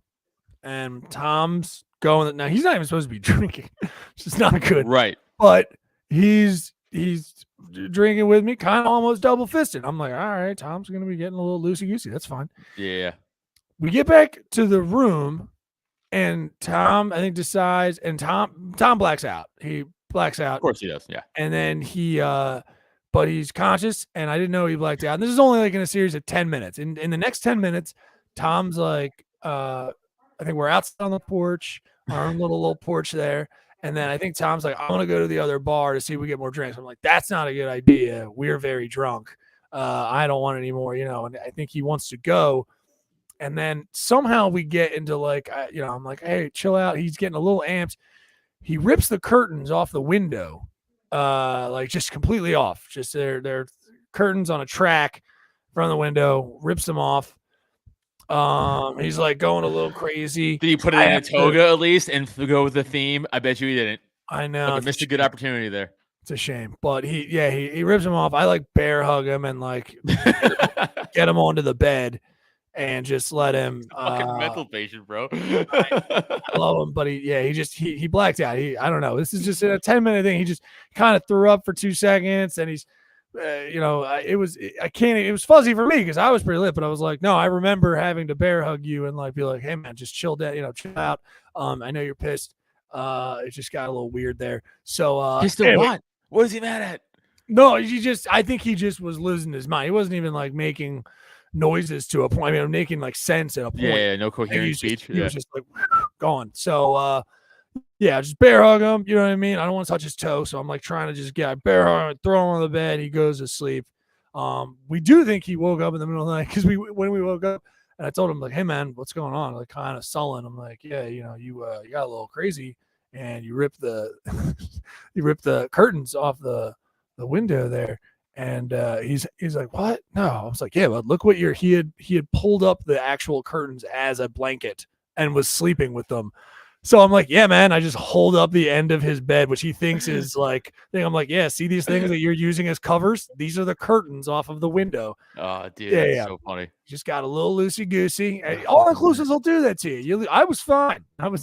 And Tom's going. Now he's not even supposed to be drinking. It's just not good, right? But he's drinking with me, kind of almost double fisted. I'm like, all right, Tom's gonna be getting a little loosey goosey. That's fine. Yeah. We get back to the room. And Tom, I think, decides, and Tom blacks out. He blacks out. Of course he does, yeah. And then but he's conscious, and I didn't know he blacked out. And this is only like in a series of 10 minutes. In the next 10 minutes, Tom's like, I think we're outside on the porch, our own little porch there. And then I think Tom's like, I want to go to the other bar to see if we get more drinks. I'm like, that's not a good idea. We're very drunk. I don't want any more, and I think he wants to go. And then somehow we get into like, I'm like, hey, chill out. He's getting a little amped. He rips the curtains off the window, like just completely off. Just they're curtains on a track in front of the window, rips them off. He's like going a little crazy. Did he put it in a toga at least and go with the theme? I bet you he didn't. I know. Missed a good opportunity there. It's a shame. But he rips him off. I like bear hug him and like get him onto the bed. And just let him fucking mental patient, bro. I love him, but he blacked out. I don't know. This is just a 10-minute thing. He just kind of threw up for 2 seconds, and he's it was fuzzy for me because I was pretty lit, but I was like, no, I remember having to bear hug you and like be like, hey man, just chill down, chill out. I know you're pissed. It just got a little weird there. So pissed at what? What is he mad at? No, I think he just was losing his mind. He wasn't even like making noises to a point. I mean, making like sense at a point. Yeah, no coherent speech. He was just like gone. So yeah, just bear hug him. You know what I mean? I don't want to touch his toe, so I'm like trying to just bear hug him, throw him on the bed. He goes to sleep. We do think he woke up in the middle of the night because when we woke up, and I told him like, "Hey man, what's going on?" Like kind of sullen. I'm like, "Yeah, you got a little crazy, and you ripped the curtains off the window there." And he's like, "What? No." I was like, "Yeah, but look what he had pulled up the actual curtains as a blanket and was sleeping with them." So I'm like, yeah, man, I just hold up the end of his bed, which he thinks is like thing. I'm like, yeah, see these things that you're using as covers? These are the curtains off of the window. Oh, dude, that's so funny. Just got a little loosey goosey. All inclusives will do that to you. I was fine. Other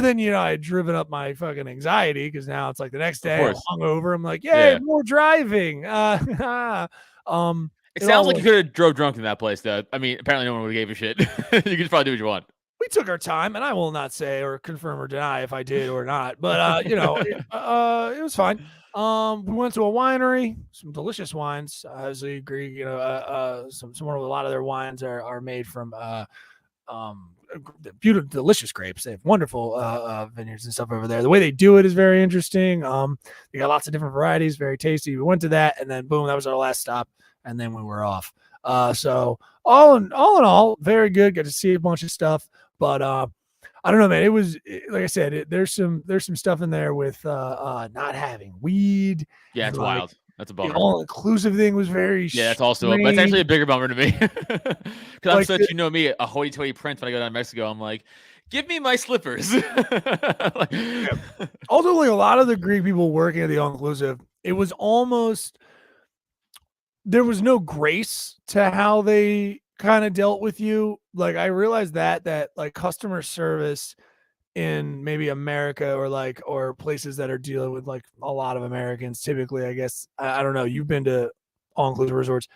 than I had driven up my fucking anxiety because now it's like the next day I'm hungover. I'm like, yeah, more driving. It sounds like you could have drove drunk in that place, though. I mean, apparently no one would have gave a shit. You could probably do what you want. We took our time, and I will not say or confirm or deny if I did or not. But it was fine. We went to a winery, some delicious wines. I obviously agree. A lot of their wines are made from beautiful, delicious grapes. They have wonderful vineyards and stuff over there. The way they do it is very interesting. They got lots of different varieties, very tasty. We went to that, and then boom, that was our last stop, and then we were off. So all in all, very good. Got to see a bunch of stuff. But I don't know, man. It was like I said. There's some stuff in there with not having weed. Yeah, it's wild. That's a bummer. The all-inclusive thing was very. Yeah, that's also that's actually a bigger bummer to me. Because I'm such me, a hoity-toity prince. When I go down to Mexico, I'm like, give me my slippers. Ultimately, a lot of the Greek people working at the all-inclusive, it was almost there was no grace to how they kind of dealt with you. Like I realized that like customer service in maybe America or places that are dealing with like a lot of Americans typically, I guess, I don't know, you've been to all-inclusive resorts.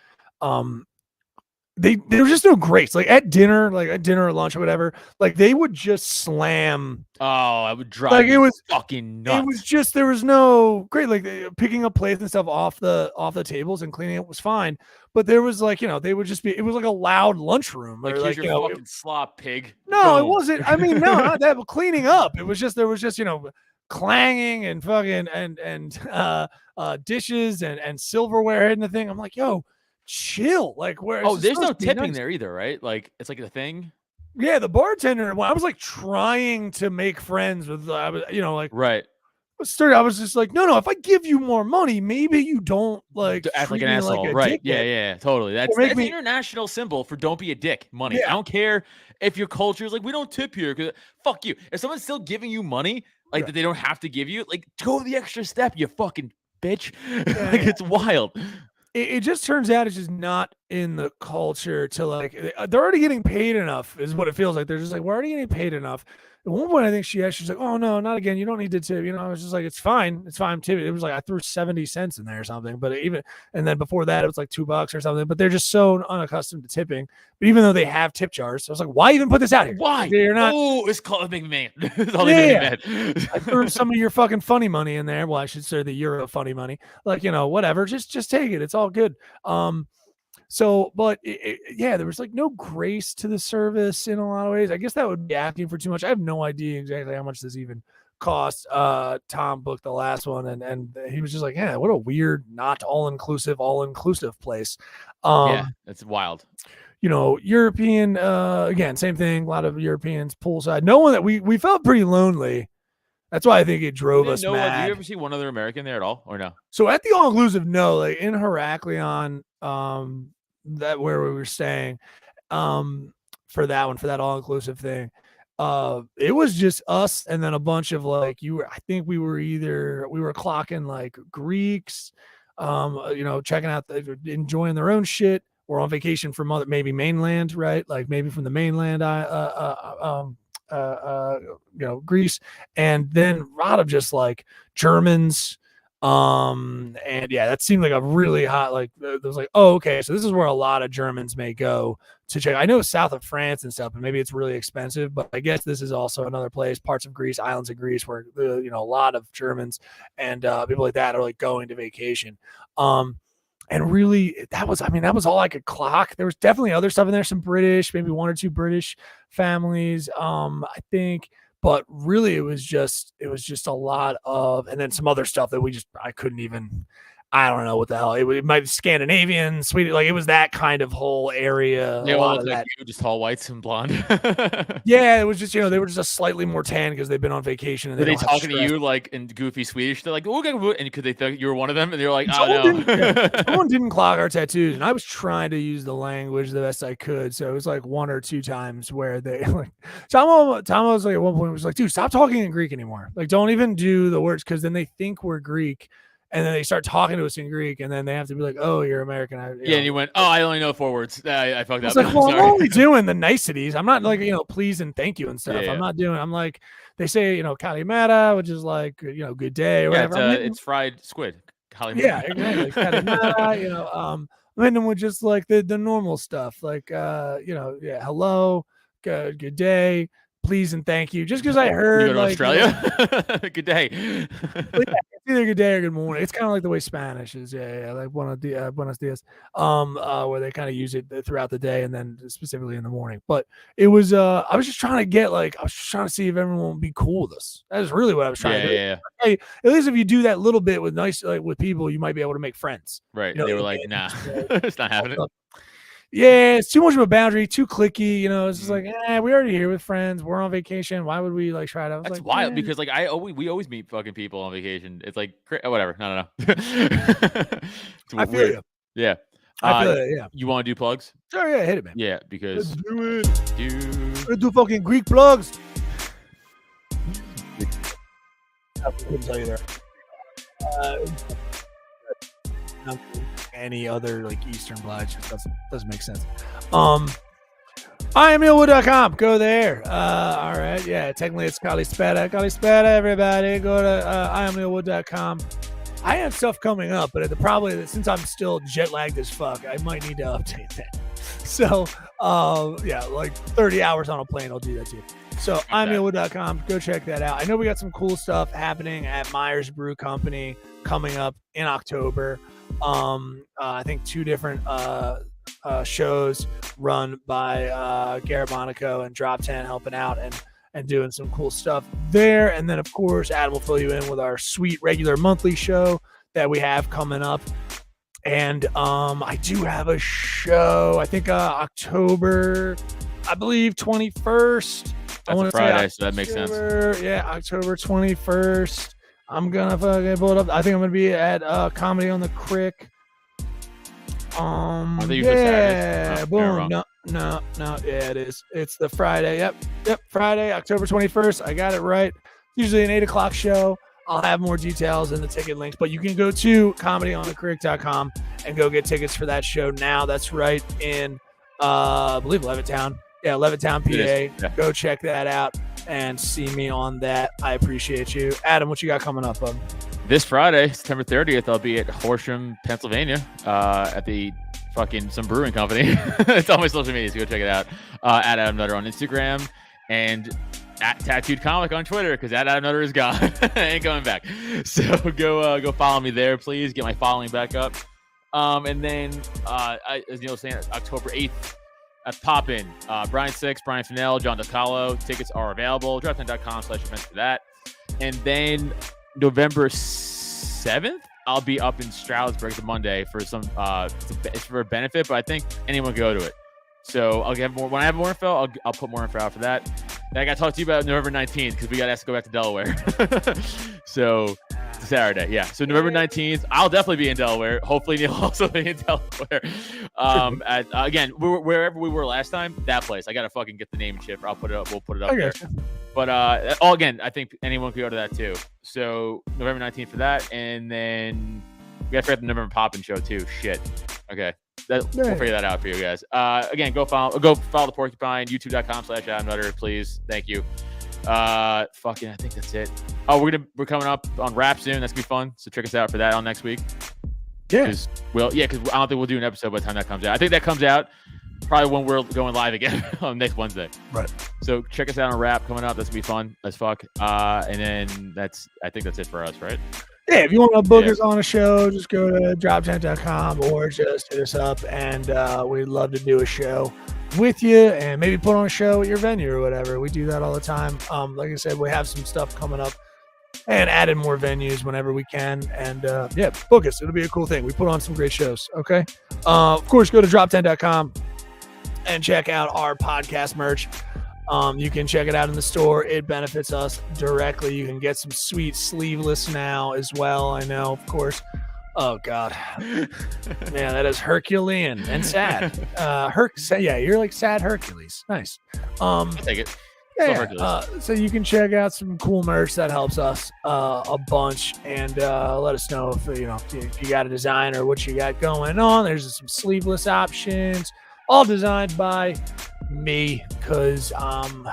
There was just no grace. Like at dinner or lunch or whatever, like they would just slam. Oh, I would drive. Like it was fucking nuts. It was just there was no great. Like picking up plates and stuff off the tables and cleaning it was fine, but there was like they would just be. It was like a loud lunchroom. Like here's your fucking slop, pig. No, it wasn't. I mean, no, not that. But cleaning up, it was just there was just clanging and fucking and dishes and silverware hitting the thing. I'm like, yo. Chill, like where? Oh, there's no tipping there either, right? Like it's like a thing. Yeah, the bartender. I was like trying to make friends with, like right. I was just like, no. If I give you more money, maybe you don't like act like an asshole, right? Yeah, totally. That's an international symbol for don't be a dick. Money. Yeah. I don't care if your culture is like we don't tip here because fuck you. If someone's still giving you money, like that they don't have to give you, like go the extra step, you fucking bitch. Yeah, it's wild. It just turns out it's just not in the culture to like they're already getting paid enough is what it feels like. They're just like we're already getting paid enough. At one point I think she's like, oh no, not again, you don't need to tip. I was just like, it's fine tip. It was like I threw 70 cents in there or something, but and then before that it was like $2 or something. But they're just so unaccustomed to tipping. But even though they have tip jars, I was like, why even put this out here? Why? You're not. Oh, it's called making me mad. It's all making me mad. I threw some of your fucking funny money in there. Well, I should say the Euro funny money. Like whatever. Just take it. It's all good. So, but there was like no grace to the service in a lot of ways. I guess that would be asking for too much. I have no idea exactly how much this even cost. Tom booked the last one and he was just like, yeah, what a weird, not all inclusive place. Yeah, it's wild. European, again, same thing. A lot of Europeans poolside. No one that we felt pretty lonely. That's why I think it drove us mad. Do you ever see one other American there at all or no? So at the all-inclusive, no. Like in Heraklion, that where we were staying, for that all-inclusive thing, it was just us and then a bunch of like I think we were clocking like Greeks, checking out enjoying their own shit or on vacation from maybe mainland, right? Like maybe from the mainland, Greece, and then a lot of just like Germans, And yeah, that seemed like a really hot, like, it was like, oh, okay, so this is where a lot of Germans may go to check. I know south of France and stuff, and maybe it's really expensive, but I guess this is also another place, parts of Greece, islands of Greece, where a lot of Germans and people like that are like going to vacation. And really, that was all I could clock. There was definitely other stuff in there, some British, maybe one or two British families, I think. But really, it was just a lot of, and then some other stuff that I couldn't even, I don't know what the hell it might be Scandinavian, Sweden, like it was that kind of whole area. They all look like you, just tall whites and blonde. Yeah, it was just they were just slightly more tan because they've been on vacation. And were they talking to you like in goofy Swedish? They're like, okay, and because they thought you were one of them, and they're like, someone didn't clock our tattoos, and I was trying to use the language the best I could. So it was like one or two times where they like Tom was like at one point was like, dude, stop talking in Greek anymore. Like, don't even do the words because then they think we're Greek. And then they start talking to us in Greek, and then they have to be like, "Oh, you're American." And you went, "Oh, I only know 4 words." I fucked up. It's like, well, I'm only doing the niceties. I'm not like please and thank you and stuff. Yeah. I'm like, they say Kalimata, which is like good day or whatever. It's fried squid. Kalimata. Yeah, exactly. Kalimata. I'm hitting them with just like the normal stuff, like hello, good day. Please and thank you. Just because I heard you go to Australia. Good day. It's either good day or good morning. It's kind of like the way Spanish is. Yeah, like buenos dias. Where they kind of use it throughout the day and then specifically in the morning. But it was I was just trying to see if everyone would be cool with us. That is really what I was trying to do. Yeah. Hey, at least if you do that little bit with with people, you might be able to make friends. Right. They were like, nah, it's not happening. Yeah, it's too much of a boundary, too cliquey. It's just like, we're already here with friends. We're on vacation. Why would we like try to? That's wild because like we always meet fucking people on vacation. It's like whatever. No. I feel you. Yeah. I feel it. Yeah. You want to do plugs? Sure. Yeah, hit it, man. Yeah, because let's do it. Let's do fucking Greek plugs. I couldn't tell you there. Any other like Eastern blood just doesn't make sense. IamNeilWood.com. Go there. All right. Yeah, technically it's Kalispera, everybody. Go to IamNeilWood.com. I have stuff coming up, but probably since I'm still jet lagged as fuck, I might need to update that. So like 30 hours on a plane, I'll do that too. So IamNeilWood.com. Go check that out. I know we got some cool stuff happening at Myers Brew Company coming up in October. I think 2 different shows run by Garrett Monaco and Drop 10 helping out and doing some cool stuff there. And then of course Adam will fill you in with our sweet regular monthly show that we have coming up. And I do have a show, I think October, I believe 21st. That's a Friday, so that makes sense. Yeah, October 21st. I'm gonna fucking pull it up. I think I'm gonna be at Comedy on the Crick. Yeah, boom. No. Yeah, it is. It's the Friday. Yep. Friday, October 21st. I got it right. Usually an 8:00 show. I'll have more details in the ticket links, but you can go to comedyonthecrick.com and go get tickets for that show now. That's right in, I believe Levittown. Yeah, Levittown, PA. Yeah. Go check that out and see me on that. I appreciate you. Adam, what you got coming up, bud? This Friday, September 30th, I'll be at Horsham, Pennsylvania, at the fucking some brewing company. It's on my social media, so go check it out. At Adam Nutter on Instagram and at Tattooed Comic on Twitter, because that Adam Nutter is gone. Ain't coming back. So go follow me there, please. Get my following back up. And then, as Neil was saying, October 8th at Pop-In. Brian Six, Brian Fennell, John DeCalo. Tickets are available. Dropten.com/events for that. And then November 7th, I'll be up in Stroudsburg the Monday for some it's for a benefit, but I think anyone can go to it. So I'll get more when I have more info. I'll put more info out for that. And I got to talk to you about November 19th because we got asked to go back to Delaware. So Saturday, yeah. So November 19th, I'll definitely be in Delaware. Hopefully Neil also be in Delaware. Again, wherever we were last time, that place. I got to fucking get the name and shit. I'll put it up. We'll put it up there. But again, I think anyone could go to that too. So November 19th for that, and then we got to figure out the November Poppin' show too. Shit. Okay. We'll figure that out for you guys. Again, go follow the Porcupine, youtube.com/Adam Nutter, please. Thank you. Fucking, I think that's it. Oh, we're coming up on Rap soon. That's gonna be fun. So check us out for that on next week. Yeah. Because I don't think we'll do an episode by the time that comes out. I think that comes out probably when we're going live again on next Wednesday. Right. So check us out on Rap coming up. That's gonna be fun as fuck. And then I think that's it for us, right? Yeah, if you want to book us on a show, just go to droptent.com or just hit us up, and we'd love to do a show with you and maybe put on a show at your venue or whatever. We do that all the time. Like I said, we have some stuff coming up and add in more venues whenever we can. And book us. It'll be a cool thing. We put on some great shows. Okay. Of course, go to droptent.com and check out our podcast merch. You can check it out in the store. It benefits us directly. You can get some sweet sleeveless now as well. I know, of course. Oh God, man, that is Herculean and sad. Yeah, you're like sad Hercules. Nice. I'll take it. So you can check out some cool merch that helps us a bunch, and let us know if you got a design or what you got going on. There's some sleeveless options, all designed by me, because I'm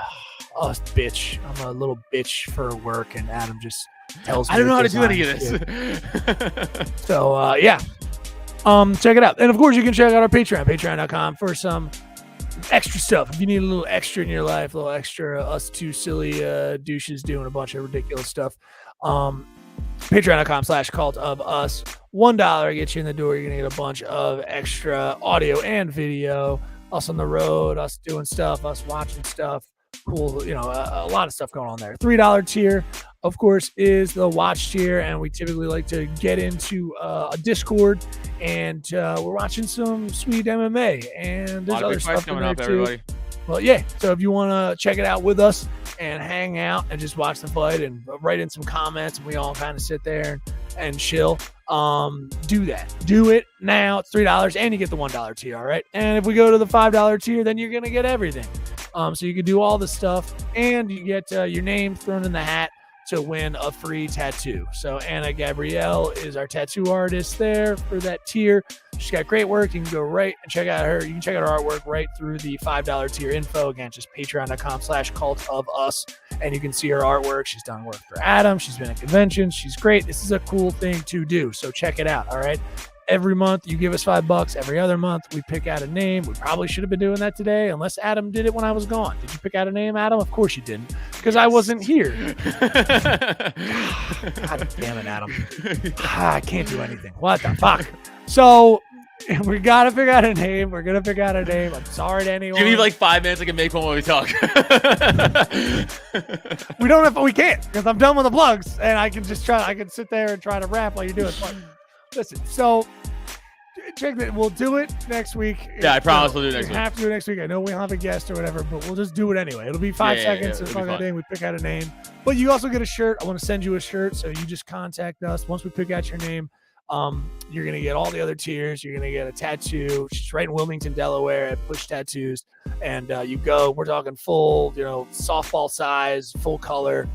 a bitch. I'm a little bitch for work, and Adam just tells me I don't know how to do any of this. So check it out. And of course you can check out our patreon.com for some extra stuff. If you need a little extra in your life, a little extra, us two silly douches doing a bunch of ridiculous stuff. Patreon.com/cult of us. $1 gets you in the door. You're gonna get a bunch of extra audio and video, us on the road, us doing stuff, us watching stuff. Cool, a lot of stuff going on there. $3 tier, of course, is the watch tier, and we typically like to get into a Discord, and we're watching some sweet MMA, and there's other stuff coming up, everybody. Well, yeah. So if you want to check it out with us and hang out and just watch the fight and write in some comments, and we all kind of sit there and chill, do that. Do it now. It's $3, and you get the $1 tier. All right. And if we go to the $5 tier, then you're gonna get everything. So you can do all the stuff, and you get your name thrown in the hat to win a free tattoo. So Anna Gabrielle is our tattoo artist there for that tier. She's got great work. You can go right and check out her. You can check out her artwork right through the $5 tier info. Again, just patreon.com/cult of us. And you can see her artwork. She's done work for Adam. She's been at conventions. She's great. This is a cool thing to do. So check it out. All right. Every month you give us $5. Every other month we pick out a name. We probably should have been doing that today, unless Adam did it when I was gone. Did you pick out a name, Adam? Of course you didn't, because I wasn't here. God damn it, Adam. I can't do anything. What the fuck? So we gotta figure out a name. We're gonna figure out a name. I'm sorry to anyone. Give me like 5 minutes. I can make one while we talk. We don't have. We can't, because I'm done with the plugs, and I can just try. I can sit there and try to rap while you do it. But listen, so check that. We'll do it next week. Yeah, I promise we'll do it next week. We have to do it next week. I know we don't have a guest or whatever, but we'll just do it anyway. It'll be 5 seconds. Yeah, to fuck our name. We pick out a name, but you also get a shirt. I want to send you a shirt, so you just contact us once we pick out your name. You're gonna get all the other tiers. You're gonna get a tattoo. She's right in Wilmington, Delaware, at Push Tattoos, and you go. We're talking full, softball size, full color.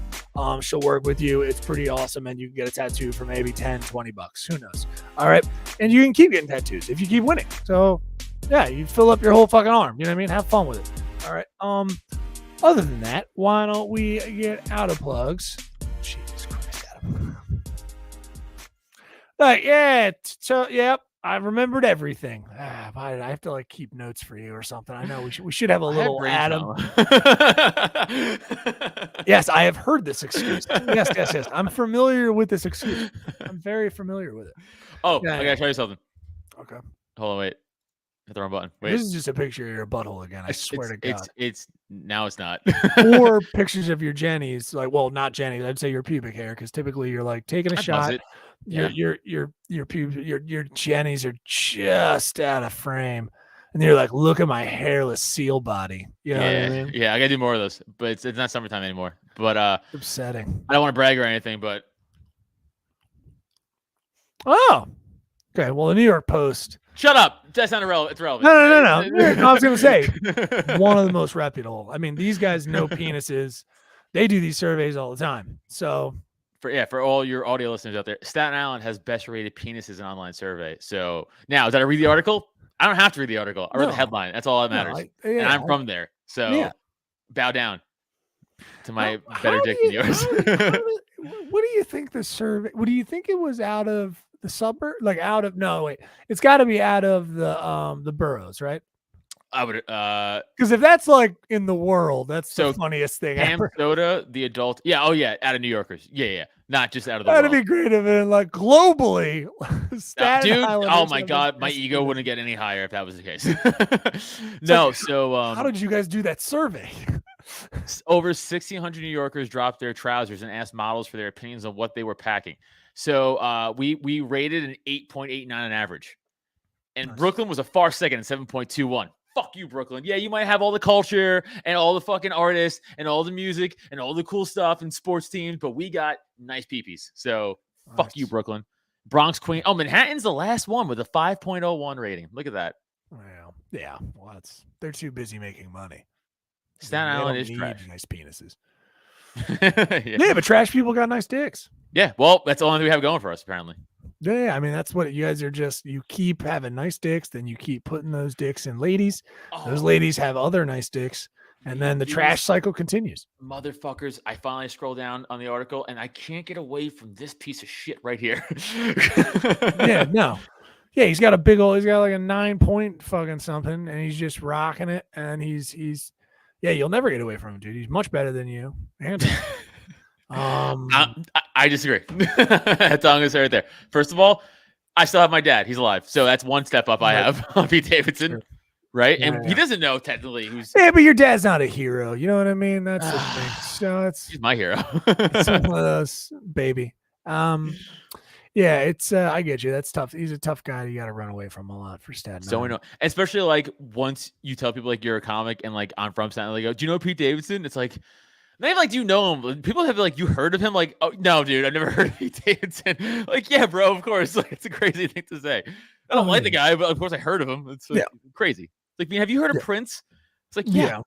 She'll work with you. It's pretty awesome, and you can get a tattoo for maybe $10-20. Who knows? All right, and you can keep getting tattoos if you keep winning. So yeah, you fill up your whole fucking arm. You know what I mean? Have fun with it. All right. Other than that, why don't we get out of plugs? Jesus Christ, Adam. Yep, I remembered everything. I have to keep notes for you or something. I know we should have a little Adam. Yes, I have heard this excuse. Yes. I'm familiar with this excuse. I'm very familiar with it. Oh, yeah. I gotta show you something. Okay. Hold on, wait. Hit the wrong button. Wait. This is just a picture of your butthole again. I swear to God. It's now it's not. Or pictures of your Jennies, not Jennies. I'd say your pubic hair, because typically you're taking a shot. Your Jennies are just out of frame, and you're like, look at my hairless seal body. You know what I mean? Yeah, I gotta do more of those, but it's not summertime anymore. But upsetting. I don't want to brag or anything, but okay. Well, the New York Post. Shut up. That's not irrelevant. It's relevant. No. I was gonna say one of the most reputable. I mean, these guys know penises. They do these surveys all the time. So for all your audio listeners out there, Staten Island has best rated penises in an online survey. So now, did I read the article? I don't have to read the article. I read the headline. That's all that matters. And I'm from there. So bow down. to my better dick than yours. What do you think the survey? What do you think it was out of the suburb? Like out of no wait, it's got to be out of the boroughs, right? I would Because if that's like in the world, that's the funniest thing ever. Soda, the adult, oh yeah, out of New Yorkers, yeah, not just out of the That'd world. be great if it like globally. Dude, oh my god, my ego wouldn't get any higher if that was the case. No, like, so how did you guys do that survey? Over 1,600 New Yorkers dropped their trousers and asked models for their opinions on what they were packing. So we rated an 8.89 on average, and nice. Brooklyn was a far second at 7.21. Fuck you, Brooklyn. Yeah, you might have all the culture and all the fucking artists and all the music and all the cool stuff and sports teams, but we got nice peepees. So nice. Fuck you, Brooklyn. Bronx, Queen. Oh, Manhattan's the last one with a 5.01 rating. Look at that. Well, yeah. Well, they're too busy making money. Staten Island is trash. Nice penises. Yeah, but trash people got nice dicks. Yeah, well, that's the only thing we have going for us, apparently. Yeah, I mean, that's what you guys are just, you keep having nice dicks, then you keep putting those dicks in ladies. Those ladies have other nice dicks, and then the trash cycle continues. Motherfuckers, I finally scroll down on the article, and I can't get away from this piece of shit right here. Yeah, no. Yeah, he's got a big old, he's got like a 9-point fucking something, and he's just rocking it, and he's yeah, you'll never get away from him, dude. He's much better than you. I disagree. That's all I'm gonna say right there. First of all, I still have my dad. He's alive, so that's one step up I have on Pete Davidson, sure. Right? Yeah, and he doesn't know technically who's. Yeah, but your dad's not a hero. You know what I mean? That's the thing. So he's my hero. It's one of those, baby. Yeah, it's I get you. That's tough. He's a tough guy. You got to run away from a lot for Staten Island. So we know, especially like once you tell people like you're a comic and like I'm from Staten Island, they go, "Do you know Pete Davidson?" It's like. They like, do you know him? People have like, you heard of him? Like, oh no, dude, I've never heard of Pete Davidson. Like, yeah, bro, of course. Like, it's a crazy thing to say. I don't like the guy, but of course I heard of him. It's like, crazy. Like, I mean, have you heard of Prince? It's like, yeah.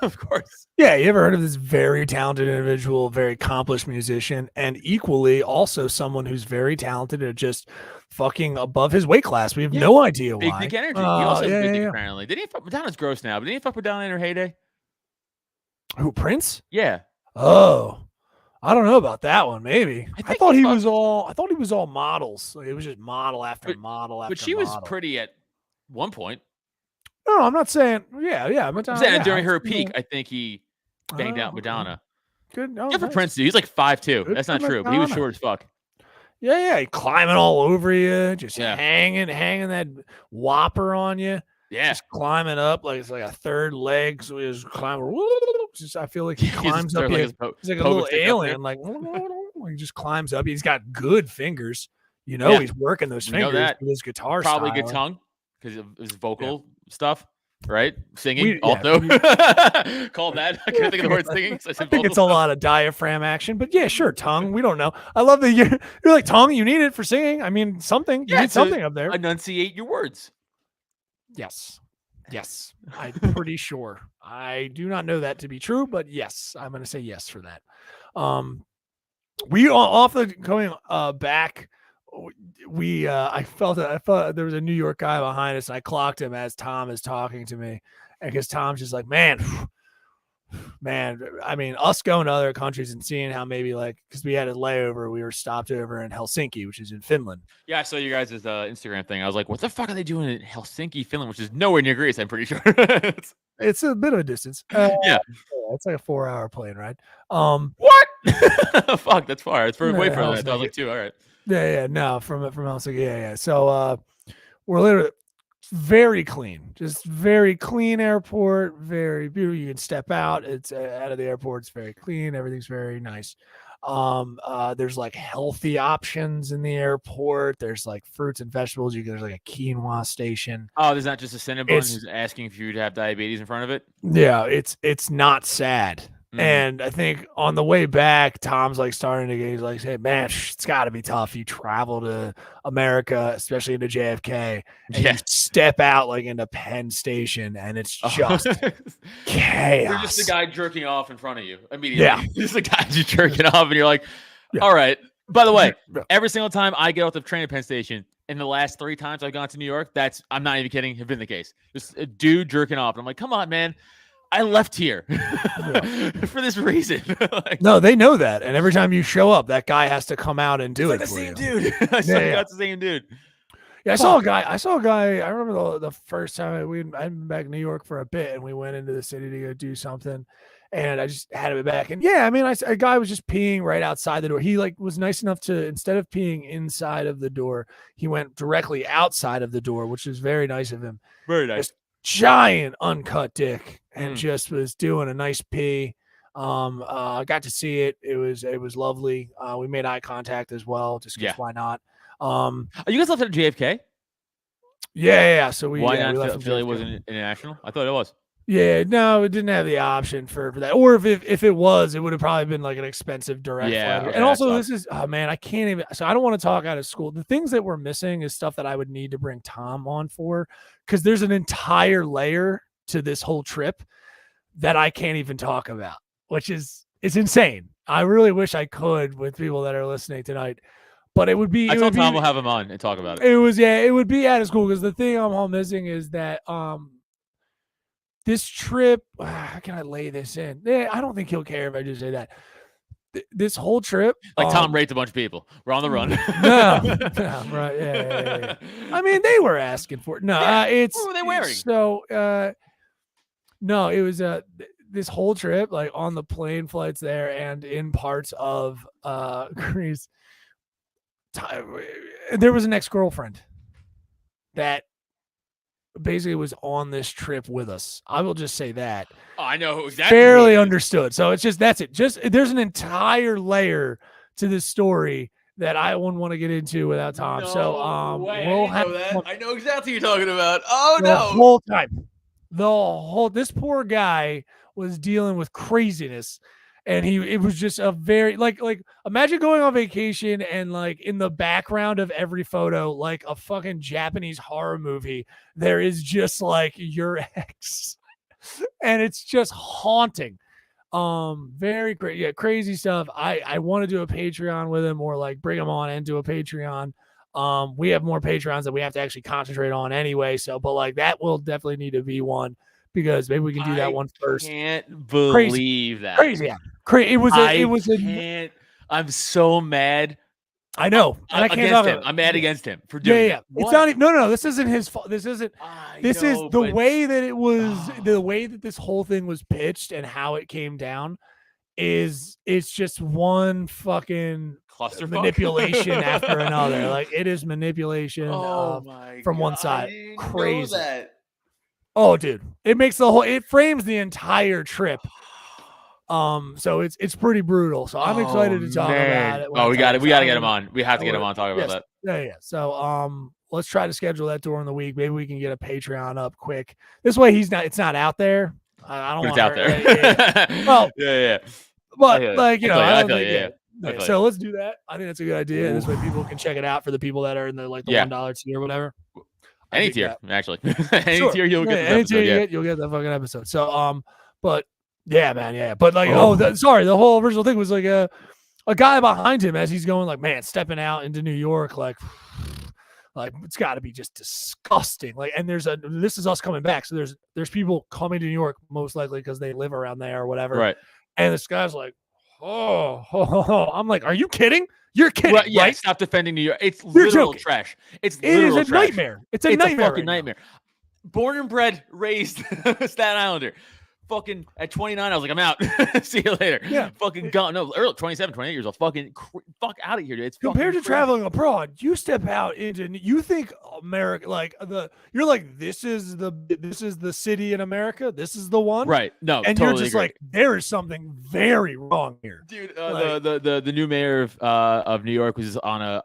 Of course. Yeah, you ever heard of this very talented individual, very accomplished musician, and equally also someone who's very talented and just fucking above his weight class? We have no idea big why. Big dick energy. He also has big dick, apparently. Didn't he fuck Madonna's gross now, but didn't he fuck Madonna in her heyday? Who, Prince? Yeah. Oh, I don't know about that one. Maybe I thought he was all models. Like, it was just model after model after. But she was pretty at one point. No, I'm not saying. Yeah. I'm saying during her peak, I think he banged out Madonna. Good. Oh, for Prince, dude. He's like 5'2". That's not true, but he was short as fuck. Yeah. He climbing all over you, just hanging that whopper on you. Yeah, just climbing up like it's like a third leg. So he just climbing. Just I feel like he climbs up. He's like a little alien. Like he just climbs up. He's got good fingers. You know, he's working those fingers with his guitar. Probably style. good tongue because of his vocal stuff, right? Singing, alto. Call that. I couldn't think of the word singing. So I think it's a lot of diaphragm action, but yeah, sure, tongue. We don't know. I love that you're like tongue. You need it for singing. I mean, something. You need something up there. Enunciate your words. Yes, I'm pretty sure. I do not know that to be true, but yes, I'm going to say yes for that. We off the going back. I felt there was a New York guy behind us, and I clocked him as Tom is talking to me, and because Tom's just like, man. I mean, us going to other countries and seeing how maybe like because we had a layover, we were stopped over in Helsinki, which is in Finland. Yeah, I saw you guys' Instagram thing. I was like, what the fuck are they doing in Helsinki, Finland, which is nowhere near Greece? I'm pretty sure. It's a bit of a distance. Yeah, it's like a 4-hour plane ride. What? Fuck, that's far. It's further away from that. I was like 2. All right. Yeah. No, from Helsinki. Yeah. So we're literally. Very clean, just very clean airport, very beautiful. You can step out. It's out of the airport. It's very clean. Everything's very nice. There's like healthy options in the airport. There's like fruits and vegetables. There's like a quinoa station. Oh, there's not just a Cinnabon who's asking if you to have diabetes in front of it. Yeah, it's not sad. And I think on the way back, Tom's like starting to get, he's like, hey, man, it's got to be tough. You travel to America, especially into JFK, and you step out like into Penn Station, and it's just chaos. You're just the guy jerking off in front of you immediately. Yeah. Just the guy just jerking off, and you're like, all right. By the way, every single time I get off the train at Penn Station, in the last 3 times I've gone to New York, I'm not even kidding, have been the case. Just a dude jerking off. And I'm like, come on, man. I left here for this reason. Like, No, they know that, and every time you show up, that guy has to come out and do it the for same you. dude. I got the same dude. Yeah, I saw a guy. I remember the first time I'd been back in New York for a bit, and we went into the city to go do something, and I just had it back. And yeah, I mean, a guy was just peeing right outside the door. He like was nice enough to, instead of peeing inside of the door, he went directly outside of the door, which is very nice of him. Very nice. Just giant uncut dick, and just was doing a nice pee. I got to see it. It was lovely. We made eye contact as well, just because why not? You guys left at JFK? Yeah. So we why we left not? Philly wasn't international. I thought it was. Yeah, no, it didn't have the option for that. Or if it was, it would have probably been like an expensive direct flight. Okay, and also, this is man, I can't even. So I don't want to talk out of school. The things that we're missing is stuff that I would need to bring Tom on for, because there's an entire layer to this whole trip that I can't even talk about, which is insane. I really wish I could with people that are listening tonight. But it would be. I told Tom we'll have him on and talk about it. It would be out of school, because the thing I'm all missing is that this trip. How can I lay this in? I don't think he'll care if I just say that. This whole trip, like Tom raped a bunch of people. We're on the run. No, right? Yeah. I mean, they were asking for it. No, it's what were they wearing? So, no, it was this whole trip, like on the plane flights there and in parts of Greece. There was an ex-girlfriend that basically was on this trip with us. I will just say that. Oh, I know exactly. Fairly understood. So it's just, that's it. Just there's an entire layer to this story that I wouldn't want to get into without Tom. We'll have that. I know exactly what you're talking about. Oh the whole time. This poor guy was dealing with craziness. And it was just a very like imagine going on vacation and like in the background of every photo, like a fucking Japanese horror movie, there is just like your ex, and it's just haunting. Very great, crazy stuff. I want to do a Patreon with him, or like bring him on and do a Patreon. We have more Patreons that we have to actually concentrate on anyway. So, but like that will definitely need to be one, because maybe we can do that one first. I can't believe that. Crazy. Yeah. I'm so mad. I know. And I can't talk about it. I'm mad against him for doing it. It's not even, no, this isn't his fault. This isn't, this is the way that it was, the way that this whole thing was pitched and how it came down it's just one fucking clusterfuck manipulation after another. Like it is manipulation from one side. Crazy. Oh, dude, it frames the entire trip. So it's pretty brutal. So I'm excited to talk about it. We got to get him on. We have to get him on talk about that. Yeah. So let's try to schedule that during the week. Maybe we can get a Patreon up quick. This way it's not out there. I don't want it's out there. Well, yeah. But so let's do that. I think that's a good idea. This way people can check it out for the people that are in the $1 tier or whatever. Any tier, actually. Any tier you'll get. Any tier you'll get that fucking episode. So but yeah, man, yeah. But like the whole original thing was like a guy behind him as he's going like, man, stepping out into New York, like it's got to be just disgusting. Like, and this is us coming back. So there's people coming to New York most likely because they live around there or whatever. Right. And this guy's like, I'm like, are you kidding? You're kidding, right? Yeah, stop defending New York. It's literal trash. It is a nightmare. It's a fucking nightmare. Born and bred, raised Staten Islander. Fucking at 29, I was like, I'm out. See you later. Yeah. Fucking gone. No, early 27, 28 years old. Fucking fuck out of here, dude. It's compared to traveling abroad. You step out you think America, like you're like, this is the city in America. This is the one. Right. No, and totally you're just agree. like, there is something very wrong here. Dude, the new mayor of New York was on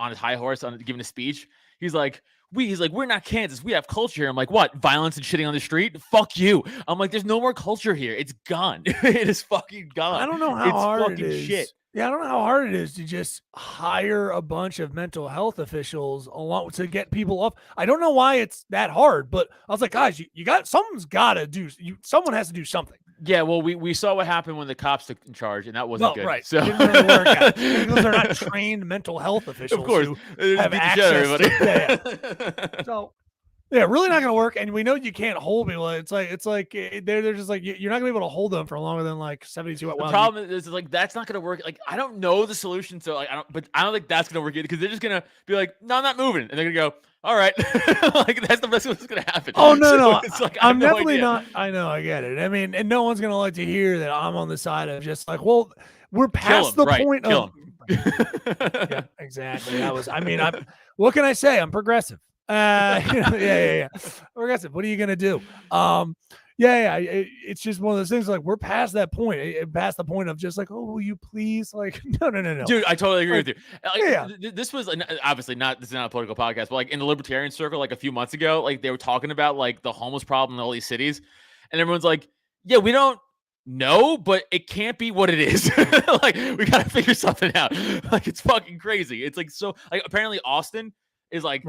his high horse giving a speech. He's like, we're not Kansas. We have culture here. I'm like, what? Violence and shitting on the street? Fuck you. I'm like, there's no more culture here. It's gone. It is fucking gone. I don't know how hard it is. Shit. Yeah, I don't know how hard it is to just hire a bunch of mental health officials along to get people off. I don't know why it's that hard, but I was like, guys, someone's got to do. Someone has to do something. Yeah, well, we saw what happened when the cops took in charge, and that wasn't good. Right. So it didn't really work out because they're not trained mental health officials. Of course, who have access to, So Yeah, really not gonna work. And we know you can't hold people. It's like they're just like you're not gonna be able to hold them for longer than like 72 hours. The problem is like that's not gonna work. Like I don't know the solution, so like I don't think that's gonna work either because they're just gonna be like, no, I'm not moving, and they're gonna go, all right, like that's the best what's gonna happen. Oh no, so no, it's like, I'm no definitely idea. not. I know, I get it. I mean, and no one's gonna like to hear that I'm on the side of just like, well, we're past the point of. Yeah, exactly. What can I say? I'm progressive. Yeah. Progressive. What are you gonna do? It's just one of those things. Like we're past that point. Past the point of just like, oh, will you please? Like, no. Dude, I totally agree with you. Yeah. This was obviously not. This is not a political podcast, but like in the libertarian circle, like a few months ago, like they were talking about like the homeless problem in all these cities, and everyone's like, yeah, we don't. No, but it can't be what it is. Like we gotta figure something out. Like it's fucking crazy. It's like so. Like apparently Austin is like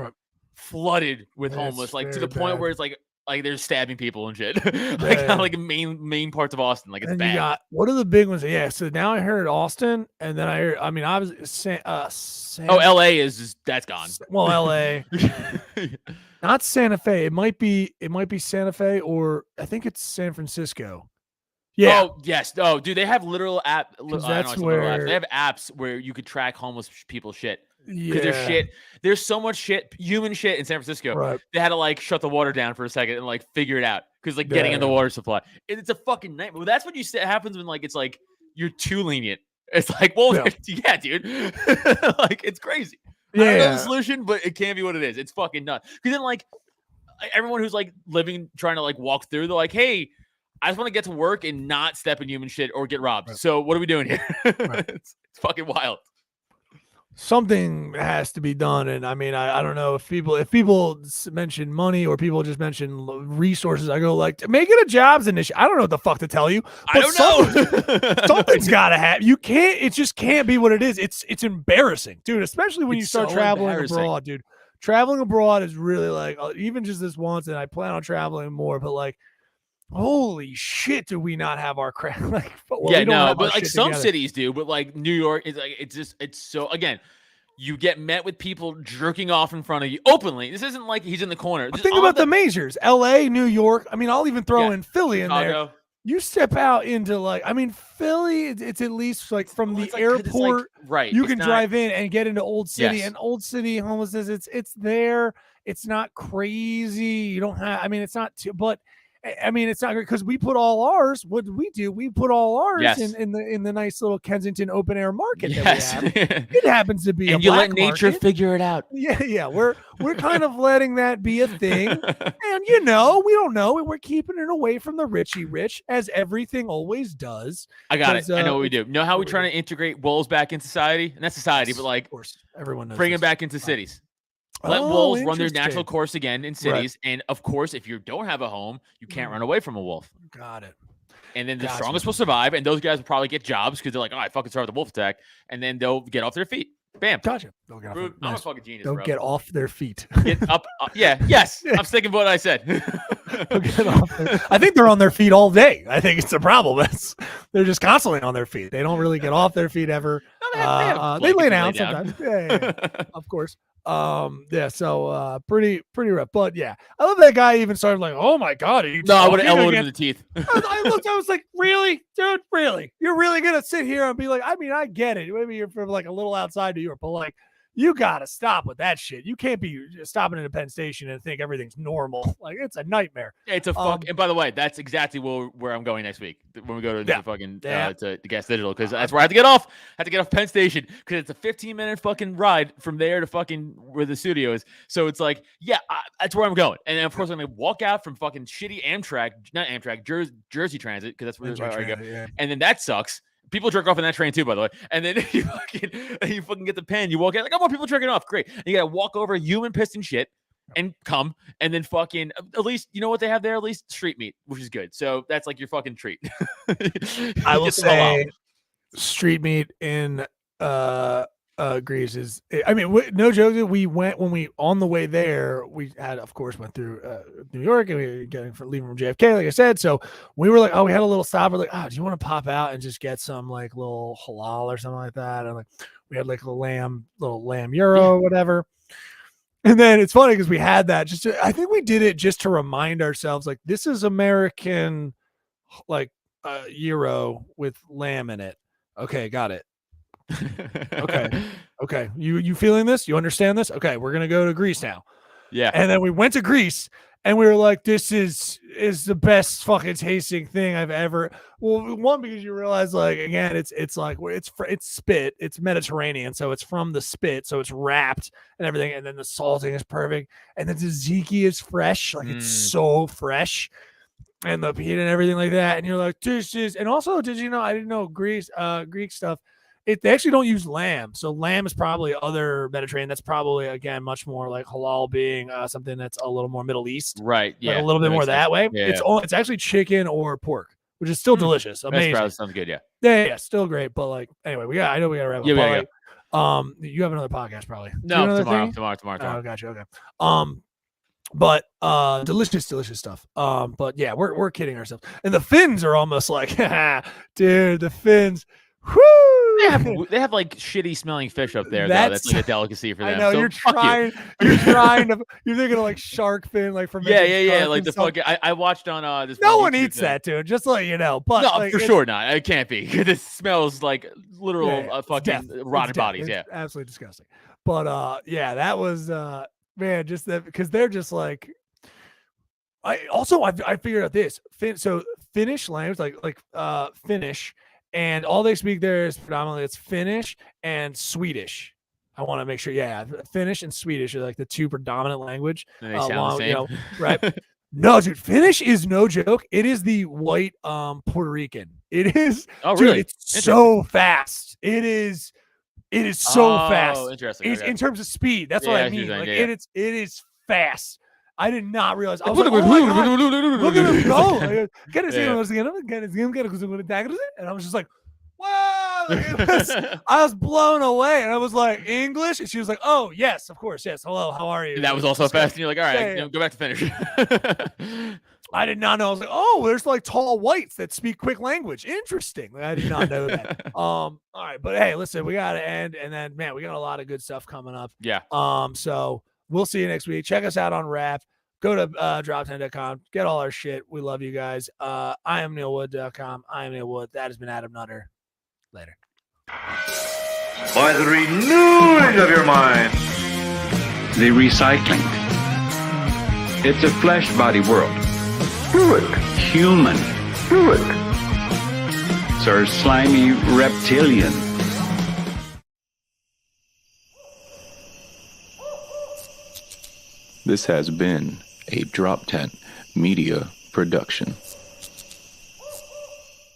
flooded with homeless, like to the point where it's like they're stabbing people and shit. Like main parts of Austin. Like it's and bad. What are the big ones? Yeah. So now I heard Austin, and then I heard. I mean, obviously, LA is just that's gone. Well, LA, not Santa Fe. It might be Santa Fe, or I think it's San Francisco. Yeah. Oh yes. Oh, dude, they have literal app. That's where they have apps where you could track homeless people's shit. Yeah. There's shit. There's so much shit, human shit in San Francisco. Right. They had to like shut the water down for a second and like figure it out because like getting in the water supply. It's a fucking nightmare. Well, that's what you say happens when like it's like you're too lenient. It's like, well, yeah dude. Like it's crazy. I don't know the solution, but it can't be what it is. It's fucking nuts. Because then like everyone who's like living, trying to like walk through, they're like, hey, I just want to get to work and not step in human shit or get robbed. Right. So what are we doing here? It's fucking wild. Something has to be done. And I mean, I don't know if people mention money or people just mention resources, I go like, make it a jobs initiative. I don't know what the fuck to tell you. I don't know. Something's got to happen. You can't, it just can't be what it is. It's embarrassing, dude, especially when you start traveling abroad, dude. Traveling abroad is really like, even just this once, and I plan on traveling more, but like, holy shit, do we not have our crap? Like, but like some cities do, but like New York is like it's so again, you get met with people jerking off in front of you openly. This isn't like he's in the corner. Think about the majors, LA, New York. I mean, I'll even throw in Philly in there. You step out into like, I mean, Philly, it's at least like from the airport, right? You can drive in and get into Old City, and Old City homelessness. It's there. It's not crazy. You don't have. I mean, it's not too, but. I mean, it's not great because we put all ours. What did we do? We put all ours in the nice little Kensington open air market. Yes, that we have. It happens to be, and a you black let nature market. figure it out. Yeah. We're kind of letting that be a thing, and we don't know, and we're keeping it away from the richy rich, as everything always does. I got it. I know what we do. Know how we're trying to integrate wolves back in society? Not society, but like, of course, everyone knows bring them back into cities. Let wolves run their natural course again in cities. Right. And of course, if you don't have a home, you can't run away from a wolf. Got it. And then the strongest will survive. And those guys will probably get jobs because they're like, oh, I fucking survived the wolf attack. And then they'll get off their feet. Bam. Gotcha. I'm a fucking genius. They'll get off their feet. Get up. Yes. I'm sticking with what I said. I think they're on their feet all day. I think it's a problem. They're just constantly on their feet. They don't really get off their feet ever. They lay down sometimes. Yeah, of course. So pretty rough. But yeah, I love that guy even started like, oh my god, I would have elbowed him in the teeth. I looked, I was like, really, dude, really? You're really gonna sit here and be like, I mean, I get it. Maybe you're from like a little outside New York, but like, you gotta stop with that shit. You can't be stopping at a Penn Station and think everything's normal. Like, it's a nightmare. It's a fuck. And by the way, that's exactly where I'm going next week when we go to the fucking to Gas Digital, because that's where I have to get off. I have to get off Penn Station because it's a 15-minute fucking ride from there to fucking where the studio is. So it's like, that's where I'm going. And then of course I'm gonna walk out from fucking shitty Jersey Transit, because that's where I go. Yeah. And then that sucks. People jerk off in that train too, by the way. And then you fucking get the pen. You walk out like, oh, more people jerking off. Great. And you gotta walk over human piss and shit and come, and then fucking at least you know what they have there? At least street meat, which is good. So that's like your fucking treat. I will say street meat in Greece is. I mean, no joke. We went on the way there. We had, of course, went through New York, and we were leaving from JFK, like I said. So we were like, oh, we had a little stop. We're like, oh, do you want to pop out and just get some like little halal or something like that? And like we had like a little lamb euro or whatever. And then it's funny because we had that I think we did it just to remind ourselves, like, this is American, like, gyro with lamb in it. Okay, got it. Okay. You feeling this? You understand this? Okay, we're gonna go to Greece now. Yeah. And then we went to Greece and we were like, this is the best fucking tasting thing I've ever. Well, one, because you realize, like, again, it's like it's spit, it's Mediterranean, so it's from the spit, so it's wrapped and everything, and then the salting is perfect, and the tzatziki is fresh, like it's so fresh, and the pita and everything like that, and you're like, this is. And also, did you know? I didn't know Greek stuff. They actually don't use lamb. So lamb is probably other Mediterranean. That's probably, again, much more like halal being something that's a little more Middle East. Right. Yeah. Like a little bit more that way. Yeah. It's actually chicken or pork, which is still delicious. Amazing. That sounds good. Yeah. Yeah. Still great. But, like, anyway, I know we got to wrap up. Yeah, you have another podcast probably. No, tomorrow. Oh, gotcha. Okay. But delicious stuff. But yeah, we're kidding ourselves. And the fins are almost like, dude, the fins. Whoo! They have like shitty smelling fish up there. That's like a delicacy for them. I know, so you're trying to. You're thinking of like shark fin, like from like the fucking. I watched on this. No one eats that, dude. Just to let you know. But no, like, for sure not. It can't be. This smells like literal fucking rotted bodies. It's absolutely disgusting. But that was man, just that, because they're just like. I figured out this. So Finnish language, like Finnish. And all they speak there is predominantly it's Finnish and Swedish. I want to make sure, Finnish and Swedish are like the two predominant language. And they sound the same. Right? No, dude, Finnish is no joke. It is the white Puerto Rican. It is. Oh, really? Dude, it's so fast. It is so fast. Oh, interesting. It's, in terms of speed, that's what I mean. Like it is fast. I did not realize. I was like, look at him go. And I was just like, wow. I was blown away. And I was like, English? And she was like, oh, yes, of course. Yes. Hello. How are you? And that was also fast. And you're like, all right, go back to finish. I did not know. I was like, oh, there's like tall whites that speak quick language. Interesting. I did not know that. All right. But hey, listen, we got to end. And then, man, we got a lot of good stuff coming up. Yeah. So we'll see you next week. Check us out on Rap. Go to drop10.com. Get all our shit. We love you guys. I am neilwood.com. I am Neil Wood. That has been Adam Nutter. Later. By the renewing of your mind. The recycling. It's a flesh body world. Do it. Human. Do it. Sir slimy reptilian. This has been a Drop Tent Media Production.